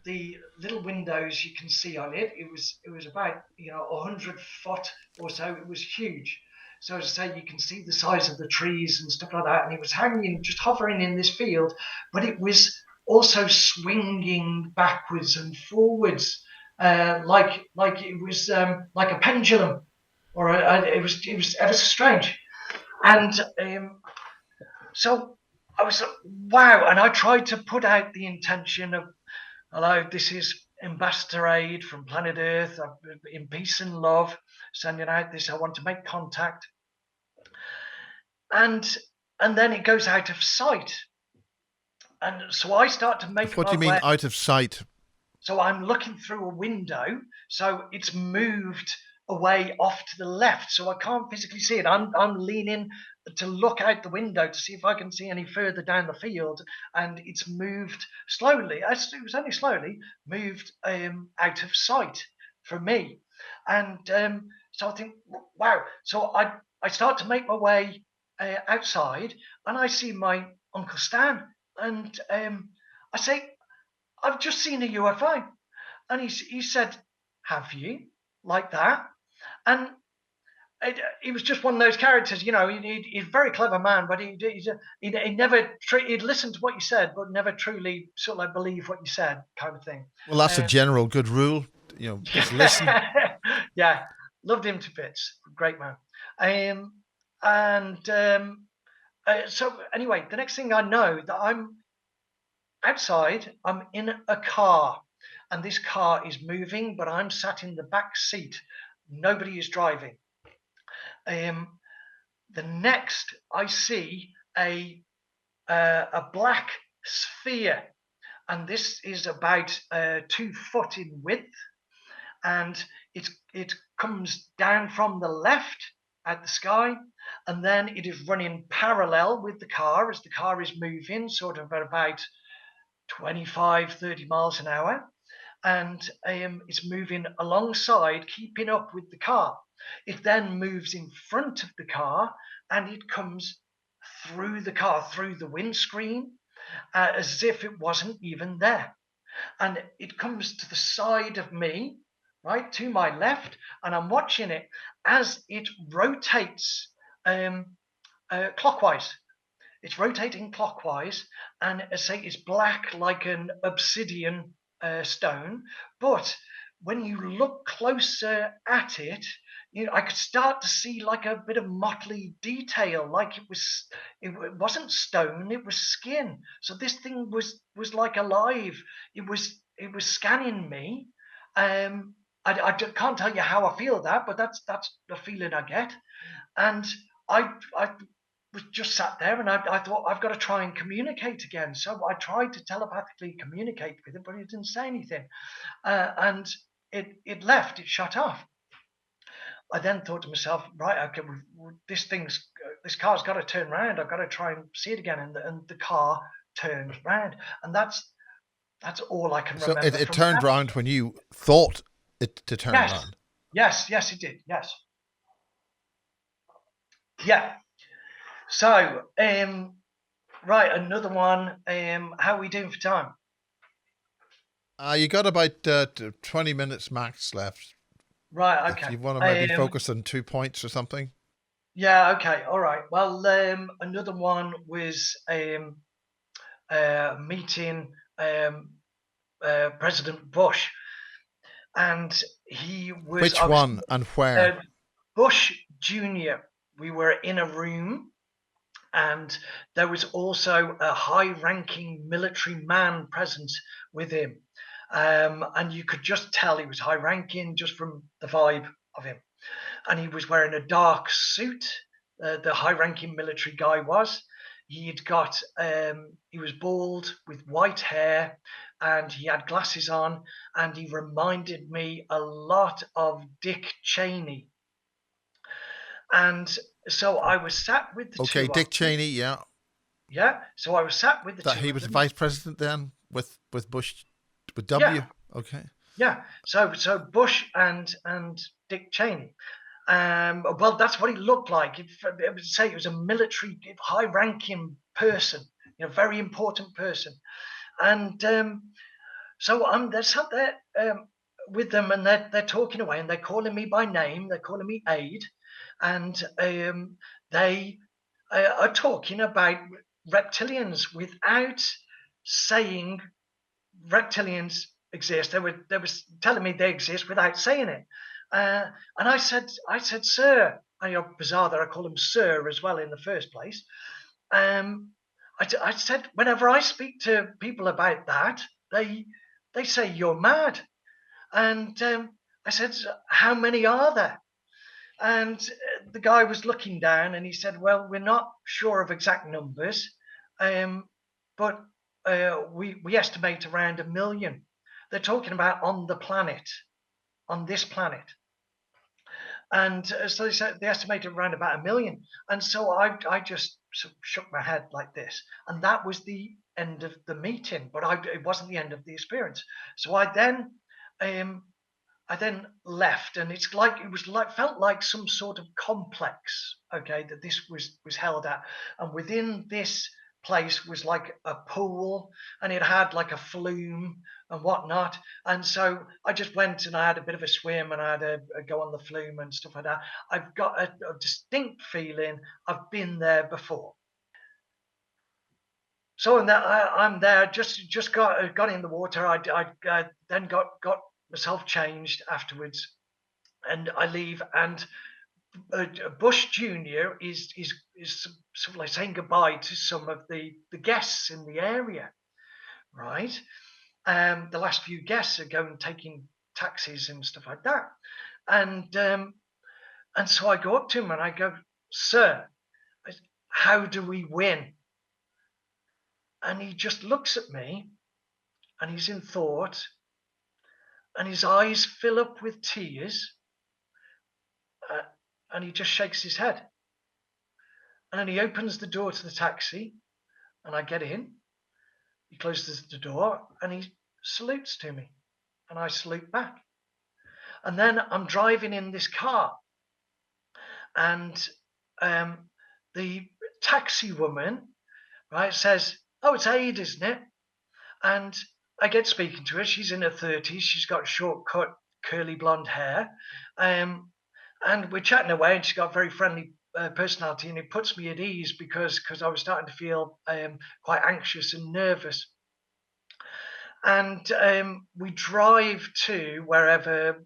the little windows you can see on it. It was about 100 foot or so. It was huge. So as I say, you can see the size of the trees and stuff like that. And it was hanging, just hovering in this field, but it was also swinging backwards and forwards, like it was like a pendulum, or it was ever so strange. And so I was like, wow. And I tried to put out the intention of, hello, this is Ambassador Aid from planet Earth, in peace and love, sending out this. I want to make contact. And then it goes out of sight. And so I start to make What do my you mean way. out of sight? So I'm looking through a window. So it's moved away off to the left. So I can't physically see it. I'm leaning to look out the window to see if I can see any further down the field. And it's moved slowly. It was only slowly moved out of sight for me. And so I think, wow. So I start to make my way outside, and I see my Uncle Stan. And I say, I've just seen a UFO. And he said, have you? Like that. And he was just one of those characters, he's a very clever man, but he never, he'd listened to what you said, but never truly sort of like believe what you said, kind of thing. Well, that's a general good rule. Just listen. Yeah, loved him to bits. Great man. So anyway, the next thing I know that I'm outside, I'm in a car, and this car is moving, but I'm sat in the back seat. Nobody is driving. The next, I see a black sphere, and this is about 2 foot in width, and it comes down from the left at the sky, and then it is running parallel with the car as the car is moving, sort of at about 25, 30 miles an hour. And it's moving alongside, keeping up with the car. It then moves in front of the car, and it comes through the car, through the windscreen, as if it wasn't even there. And it comes to the side of me, right, to my left, and I'm watching it as it rotates clockwise. It's rotating clockwise, and as I say, it's black like an obsidian stone, but when you look closer at it, I could start to see like a bit of motley detail, like it wasn't stone, it was skin. So this thing was like alive. It was scanning me. I can't tell you how I feel that, but that's the feeling I get. And I was just sat there, and I thought, I've got to try and communicate again. So I tried to telepathically communicate with it, but it didn't say anything. And it left, it shut off. I then thought to myself, right, okay, this car's got to turn around. I've got to try and see it again. And the car turned round, and that's all I can So remember it from turned that. round when you thought it to turn Yes, round. yes, it did. Yes, yeah. So, right, another one. How are we doing for time? You got about 20 minutes max left. Right, If okay. you want to maybe focus on 2 points or something. Yeah, okay, all right. Well, another one was meeting President Bush, and he was. Which I was one and where? Bush Jr. We were in a room, and there was also a high-ranking military man present with him, and you could just tell he was high-ranking just from the vibe of him. And he was wearing a dark suit. The high-ranking military guy was. He was bald with white hair, and he had glasses on, and he reminded me a lot of Dick Cheney. And so I was sat with the Okay, two of Dick them. Cheney, yeah. Yeah. So I was sat with the That two he of was them. vice president then with Bush, with W. Yeah. Okay. Yeah. So Bush and Dick Cheney. Well, that's what he looked like. It would say he was a military, high-ranking person, very important person. And so I'm there sat there with them, and they're talking away, and they're calling me by name. They're calling me Ade, and they are talking about reptilians without saying reptilians exist. They were telling me they exist without saying it. And I said, sir, bizarre that I call him sir as well in the first place. I said, whenever I speak to people about that, they say you're mad. And I said, how many are there? And the guy was looking down, and he said, well, we're not sure of exact numbers, but we estimate around 1 million. They're talking about on the planet, on this planet. And so they said they estimated around about 1 million. And so I just sort of shook my head like this. And that was the end of the meeting, but it wasn't the end of the experience. So I then left, and felt like some sort of complex, okay, that this was held at. And within this place was like a pool, and it had like a flume and whatnot. And so I just went, and I had a bit of a swim, and I had a go on the flume and stuff like that. I've got a distinct feeling I've been there before. So I'm there, just got in the water. I then got myself changed afterwards, and I leave. And Bush Jr. is sort of like saying goodbye to some of the guests in the area, right? The last few guests are going taking taxis and stuff like that, and so I go up to him and I go, sir, how do we win? And he just looks at me, and he's in thought, and his eyes fill up with tears, and he just shakes his head. And then he opens the door to the taxi, and I get in. He closes the door, and he salutes to me, and I salute back. And then I'm driving in this car, and the taxi woman, right, says, oh, it's Ade, isn't it? And I get speaking to her. She's in her 30s. She's got short cut, curly blonde hair. And we're chatting away, and she's got a very friendly personality, and it puts me at ease because I was starting to feel quite anxious and nervous. And we drive to wherever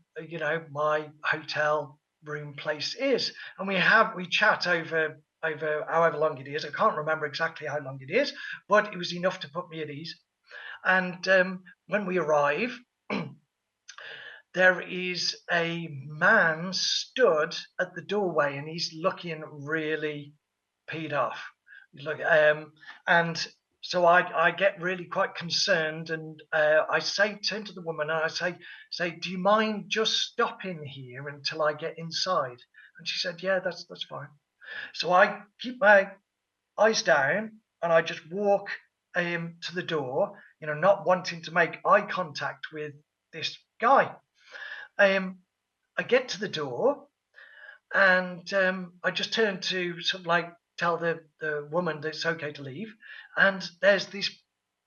my hotel room place is, and we chat over however long it is. I can't remember exactly how long it is, but it was enough to put me at ease. And when we arrive, there is a man stood at the doorway, and he's looking really peed off. Look, and so I get really quite concerned, and I turn to the woman, and I say, do you mind just stopping here until I get inside? And she said, yeah, that's fine. So I keep my eyes down, and I just walk to the door, not wanting to make eye contact with this guy. I get to the door, and I just turn to sort of like tell the woman that it's okay to leave. And there's this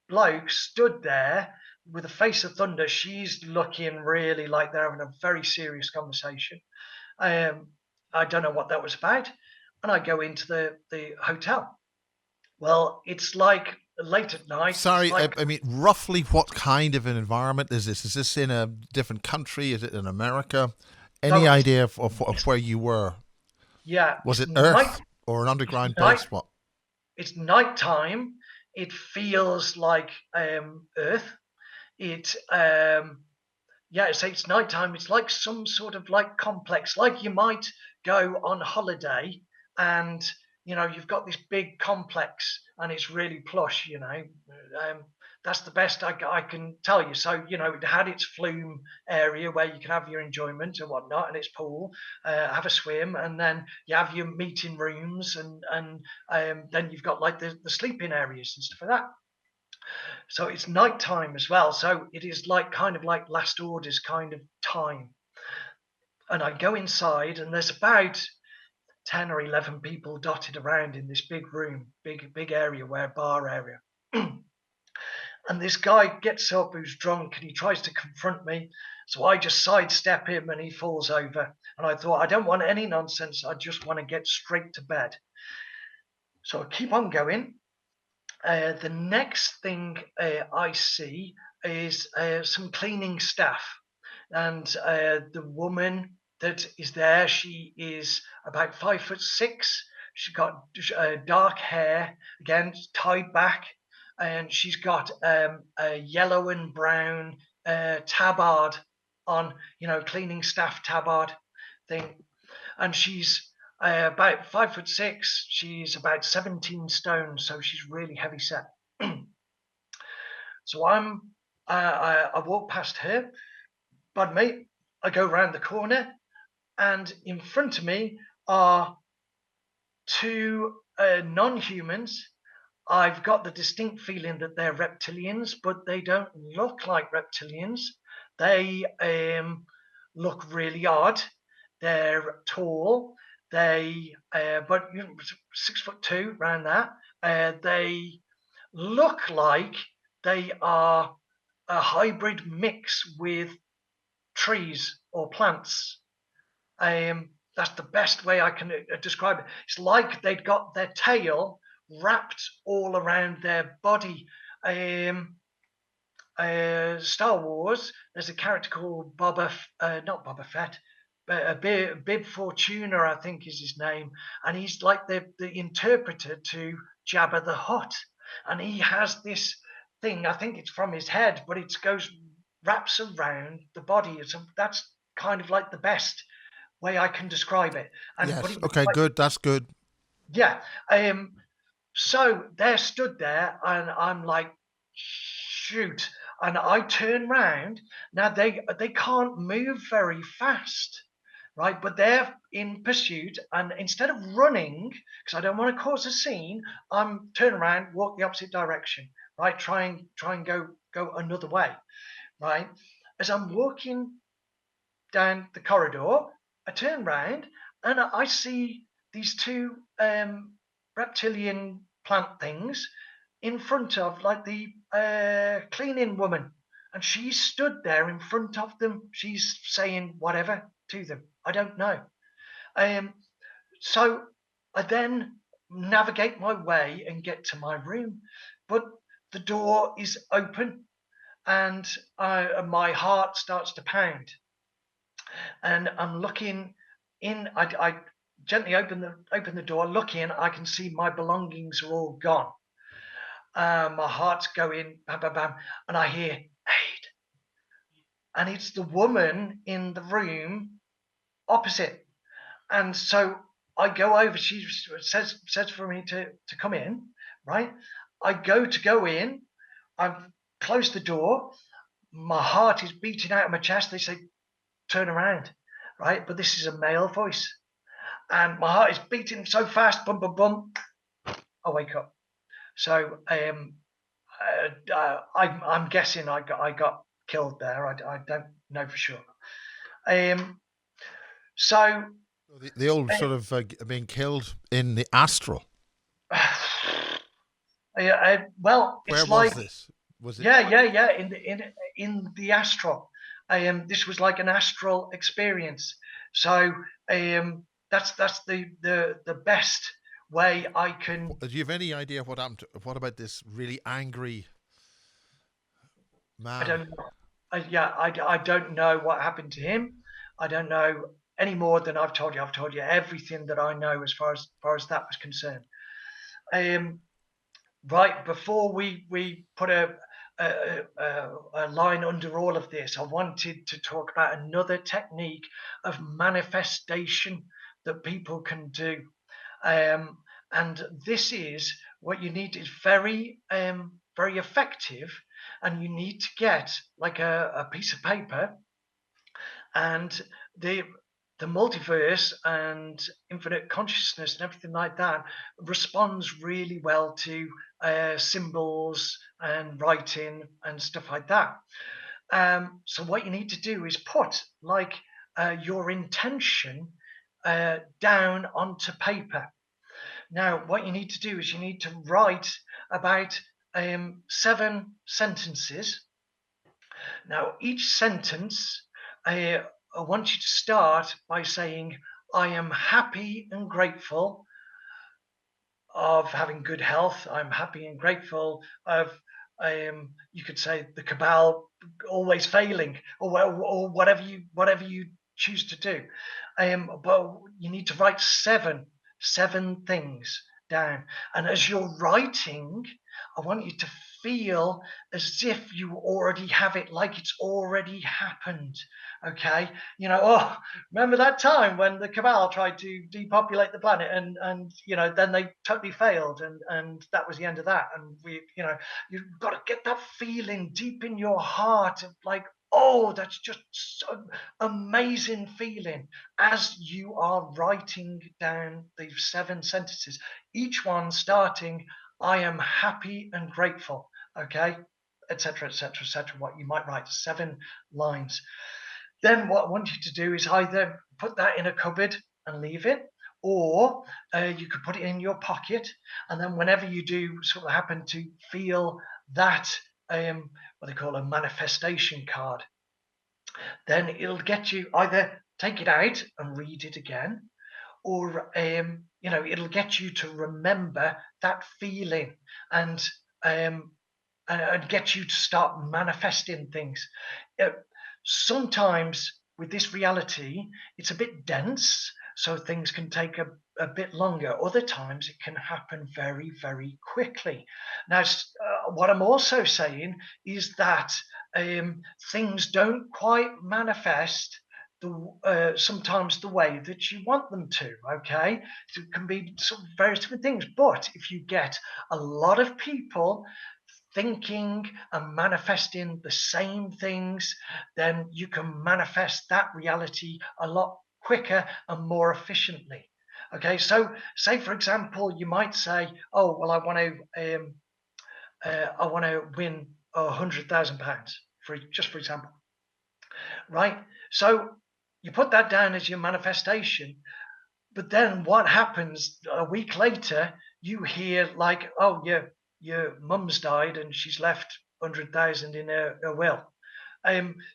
bloke stood there with a face of thunder. She's looking really like they're having a very serious conversation. I don't know what that was about. And I go into the hotel. Well, it's like late at night. It's Sorry, like I mean, roughly what kind of an environment is this? Is this in a different country? Is it in America? Any no, idea of where you were? yeah, Was it Earth or an underground night, base? What? it's nighttime. It feels like Earth. It yeah, it's nighttime. It's like some sort of like complex, like you might go on holiday, and you've got this big complex, and it's really plush. That's the best I can tell you. So it had its flume area where you can have your enjoyment and whatnot, and its pool, have a swim, and then you have your meeting rooms, and then you've got like the sleeping areas and stuff like that. So it's nighttime as well. So it is like kind of like last orders kind of time. And I go inside, and there's about 10 or 11 people dotted around in this big room, big area, where bar area. And this guy gets up who's drunk, and he tries to confront me. So I just sidestep him, and he falls over. And I thought, I don't want any nonsense. I just want to get straight to bed. So I keep on going. The next thing I see is some cleaning staff, and the woman that is there, she is about 5'6". She's got dark hair, again tied back, and she's got a yellow and brown tabard on, cleaning staff tabard thing, and she's about 5'6". She's about 17 stone, so she's really heavy set. So I walk past her, but mate, I go round the corner, and in front of me are two non-humans. I've got the distinct feeling that they're reptilians, but they don't look like reptilians. They look really odd. They're tall. They, but 6'2", around that. They look like they are a hybrid mix with trees or plants. That's the best way I can describe it. It's like they'd got their tail wrapped all around their body. Star Wars, there's a character called not Boba Fett, but Bib Fortuna, I think is his name, and he's like the interpreter to Jabba the Hutt, and he has this thing. I think it's from his head, but it goes wraps around the body. So that's kind of like the best way I can describe it. And but Yes. it was Okay. like, Good. That's good. yeah. So they're stood there, and I'm like, shoot. And I turn round. Now they can't move very fast, right? But they're in pursuit, and instead of running, because I don't want to cause a scene, I'm turn around, walk the opposite direction, right? Try and go another way, right? As I'm walking down the corridor, I turn round, and I see these two reptilian plant things in front of like the cleaning woman, and she's stood there in front of them. She's saying whatever to them. I don't know. Um, so I then navigate my way and get to my room, but the door is open, and my heart starts to pound, and I'm looking in. I gently open the door, look in. I can see my belongings are all gone. My heart's going bam, bam, bam, and I hear Ade, and it's the woman in the room opposite. And so I go over. She says for me to come in, right? I go in. I've closed the door. My heart is beating out of my chest. They say, turn around, right? But this is a male voice, and my heart is beating so fast. Bum bum bum. I wake up. So I'm guessing I got killed there. I don't know for sure. So The old sort of being killed in the astral. well, Where it's was like this? Was it? yeah in the astral. This was like an astral experience. So that's the best way I can. Do you have any idea what happened? What about this really angry I man? don't know. I don't know what happened to him. I don't know any more than I've told you. I've told you everything that I know as far as that was concerned. Right before we put a line under all of this, I wanted to talk about another technique of manifestation that people can do. And this is what you need is very effective, and you need to get like a piece of paper, and the multiverse and infinite consciousness and everything like that responds really well to symbols and writing and stuff like that. So what you need to do is put like your intention down onto paper. Now, what you need to do is you need to write about 7 sentences. Now, each sentence, I want you to start by saying, I am happy and grateful of having good health. I'm happy and grateful of, you could say, the cabal always failing, or whatever you choose to do. But you need to write seven things down. And as you're writing, I want you to feel as if you already have it, like it's already happened. Okay, oh, remember that time when the cabal tried to depopulate the planet, and then they totally failed, and that was the end of that. And you've got to get that feeling deep in your heart of like, oh, that's just so amazing feeling as you are writing down these 7 sentences, each one starting, I am happy and grateful, okay, etc., etc., etc. What you might write, 7 lines. Then what I want you to do is either put that in a cupboard and leave it, or you could put it in your pocket, and then whenever you do sort of happen to feel that what they call a manifestation card, then it'll get you either take it out and read it again, or it'll get you to remember that feeling, and get you to start manifesting things. Sometimes with this reality, it's a bit dense, so things can take a bit longer. Other times it can happen very, very quickly. Now, what I'm also saying is that things don't quite manifest sometimes the way that you want them to. Okay, so it can be various different things, but if you get a lot of people thinking and manifesting the same things, then you can manifest that reality a lot quicker and more efficiently. Okay, so say for example, you might say, "Oh, well, I want to win £100,000 for example." Right? So you put that down as your manifestation, but then what happens a week later? You hear like, "Oh, yeah, your mum's died and she's left 100,000 in her will."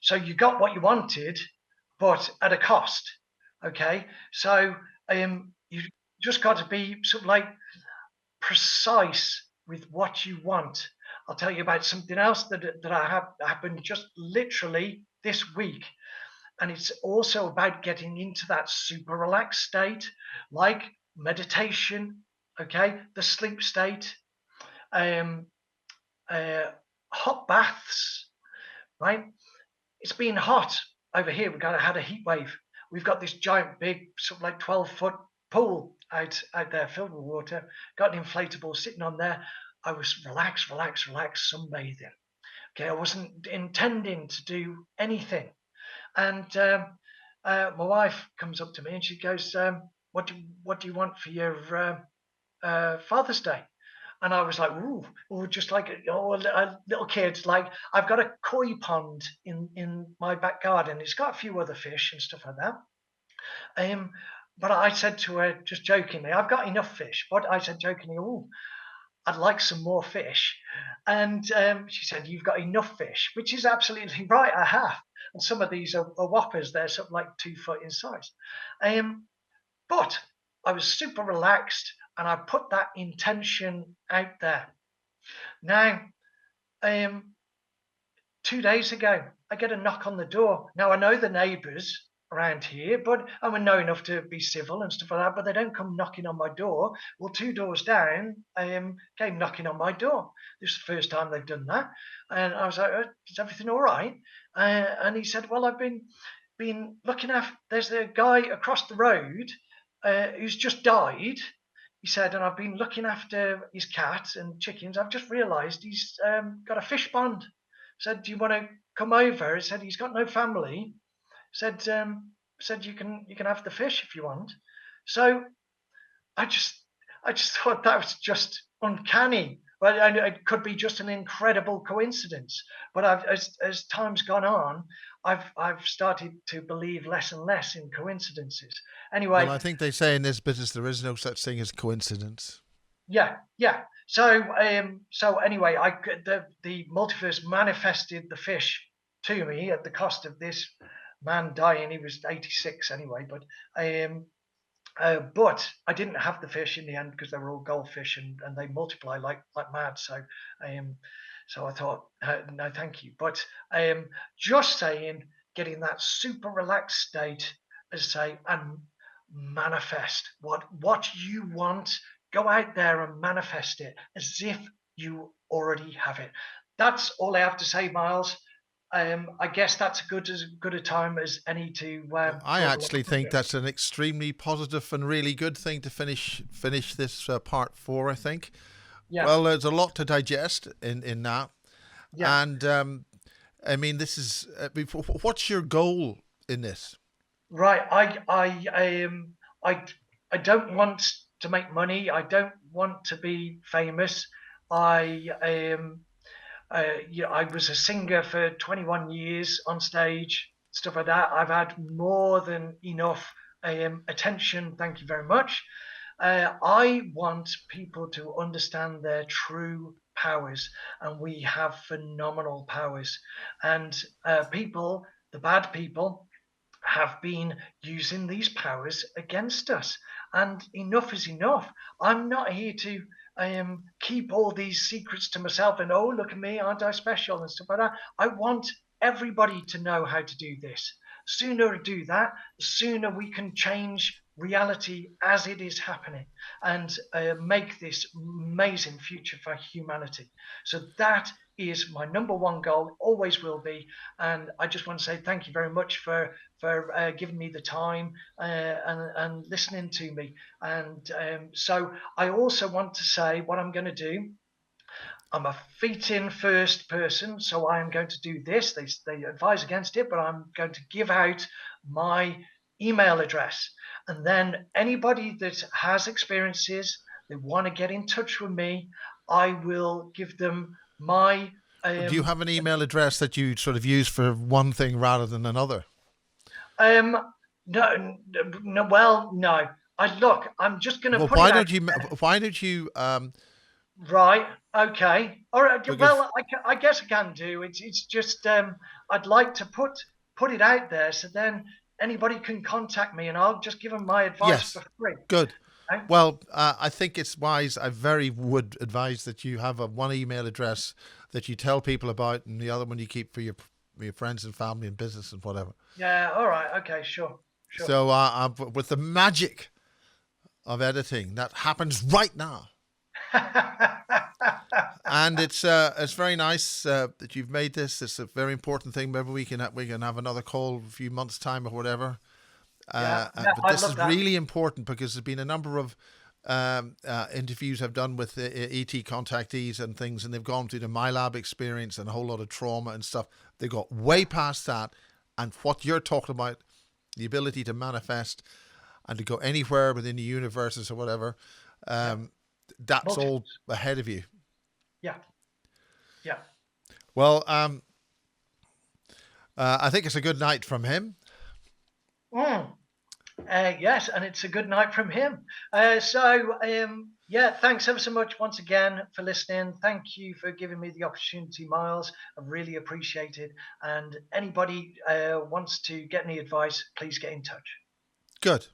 So you got what you wanted, but at a cost. Okay, so you just got to be sort of like precise with what you want. I'll tell you about something else that I have happened just literally this week. And it's also about getting into that super relaxed state, like meditation, okay, the sleep state, um, hot baths, right? It's been hot over here. Had a heat wave. We've got this giant, big, sort of like 12-foot pool out there filled with water. Got an inflatable sitting on there. I was relaxed, sunbathing. Okay, I wasn't intending to do anything. And my wife comes up to me and she goes, what do you want for your Father's Day? And I was like, ooh, just like a little kid. Like, I've got a koi pond in my back garden. It's got a few other fish and stuff like that. But I said to her, just jokingly, I've got enough fish. But I said jokingly, oh, I'd like some more fish. And she said, you've got enough fish, which is absolutely right. I have. And some of these are whoppers. They're something like 2 foot in size. But I was super relaxed and I put that intention out there. Now, 2 days ago, I get a knock on the door. Now, I know the neighbours around here, but I know enough to be civil and stuff like that, but they don't come knocking on my door. Well, 2 doors down, came knocking on my door. This is the first time they've done that. And I was like, is everything all right? And he said, well, I've been looking after, there's a guy across the road who's just died. He said, and I've been looking after his cat and chickens. I've just realised he's got a fish pond. Said, do you want to come over? He said, he's got no family. Said you can have the fish if you want. So I just thought that was just uncanny. Well, it could be just an incredible coincidence. But as time's gone on, I've started to believe less and less in coincidences. Anyway, Well, I think they say in this business there is no such thing as coincidence. yeah. So anyway, the multiverse manifested the fish to me at the cost of this man dying. He was 86 anyway, but I didn't have the fish in the end because they were all goldfish and they multiply like mad. So I thought, no, thank you. But just saying, getting that super relaxed state, as I say, and manifest what you want. Go out there and manifest it as if you already have it. That's all I have to say, Miles. I guess that's as good a time as any to. I actually think that's an extremely positive and really good thing to finish this part 4. I think. Yeah. Well, there's a lot to digest in that, Yeah. and I mean, this is. What's your goal in this? Right. I don't want to make money. I don't want to be famous. I was a singer for 21 years on stage, stuff like that. I've had more than enough attention. Thank you very much. I want people to understand their true powers, and we have phenomenal powers. And people, the bad people, have been using these powers against us. And enough is enough. I'm not here to keep all these secrets to myself and, oh, look at me, aren't I special and stuff like that. I want everybody to know how to do this. Sooner I do that, the sooner we can change reality as it is happening and make this amazing future for humanity. So that is my number one goal, always will be. And I just want to say thank you very much for giving me the time and listening to me. And so I also want to say what I'm going to do. I'm a feet in first person, so I am going to do this. They advise against it, but I'm going to give out my email address. And then anybody that has experiences, they want to get in touch with me, I will give them my. Do you have an email address that you sort of use for one thing rather than another? No. Well, no. I'm just going to put Why it don't out. Why don't you? Right. Okay. All right. Because, Well, I guess I can do. It's just I'd like to put it out there so then anybody can contact me and I'll just give them my advice yes, for free. good. Okay. Well, I think it's wise. I very would advise that you have one email address that you tell people about, and the other one you keep for your friends and family and business and whatever. Yeah. All right. Okay. Sure. Sure. So, with the magic of editing that happens right now, and it's very nice that you've made this. It's a very important thing. Maybe we can have another call a few months time or whatever. Yeah. Yeah. But I'd this love is that. really important because there's been a number of interviews I've done with ET contactees and things, and they've gone through the MyLab experience and a whole lot of trauma and stuff. They got way past that, and what you're talking about, the ability to manifest and to go anywhere within the universes or whatever, Yeah. that's Multi- all ahead of you. Yeah. Yeah. Well, I think it's a good night from him. Mm. Yes, and it's a good night from him. Yeah, thanks ever so much once again for listening. Thank you for giving me the opportunity, Miles. I really appreciate it. And anybody wants to get any advice, please get in touch. Good.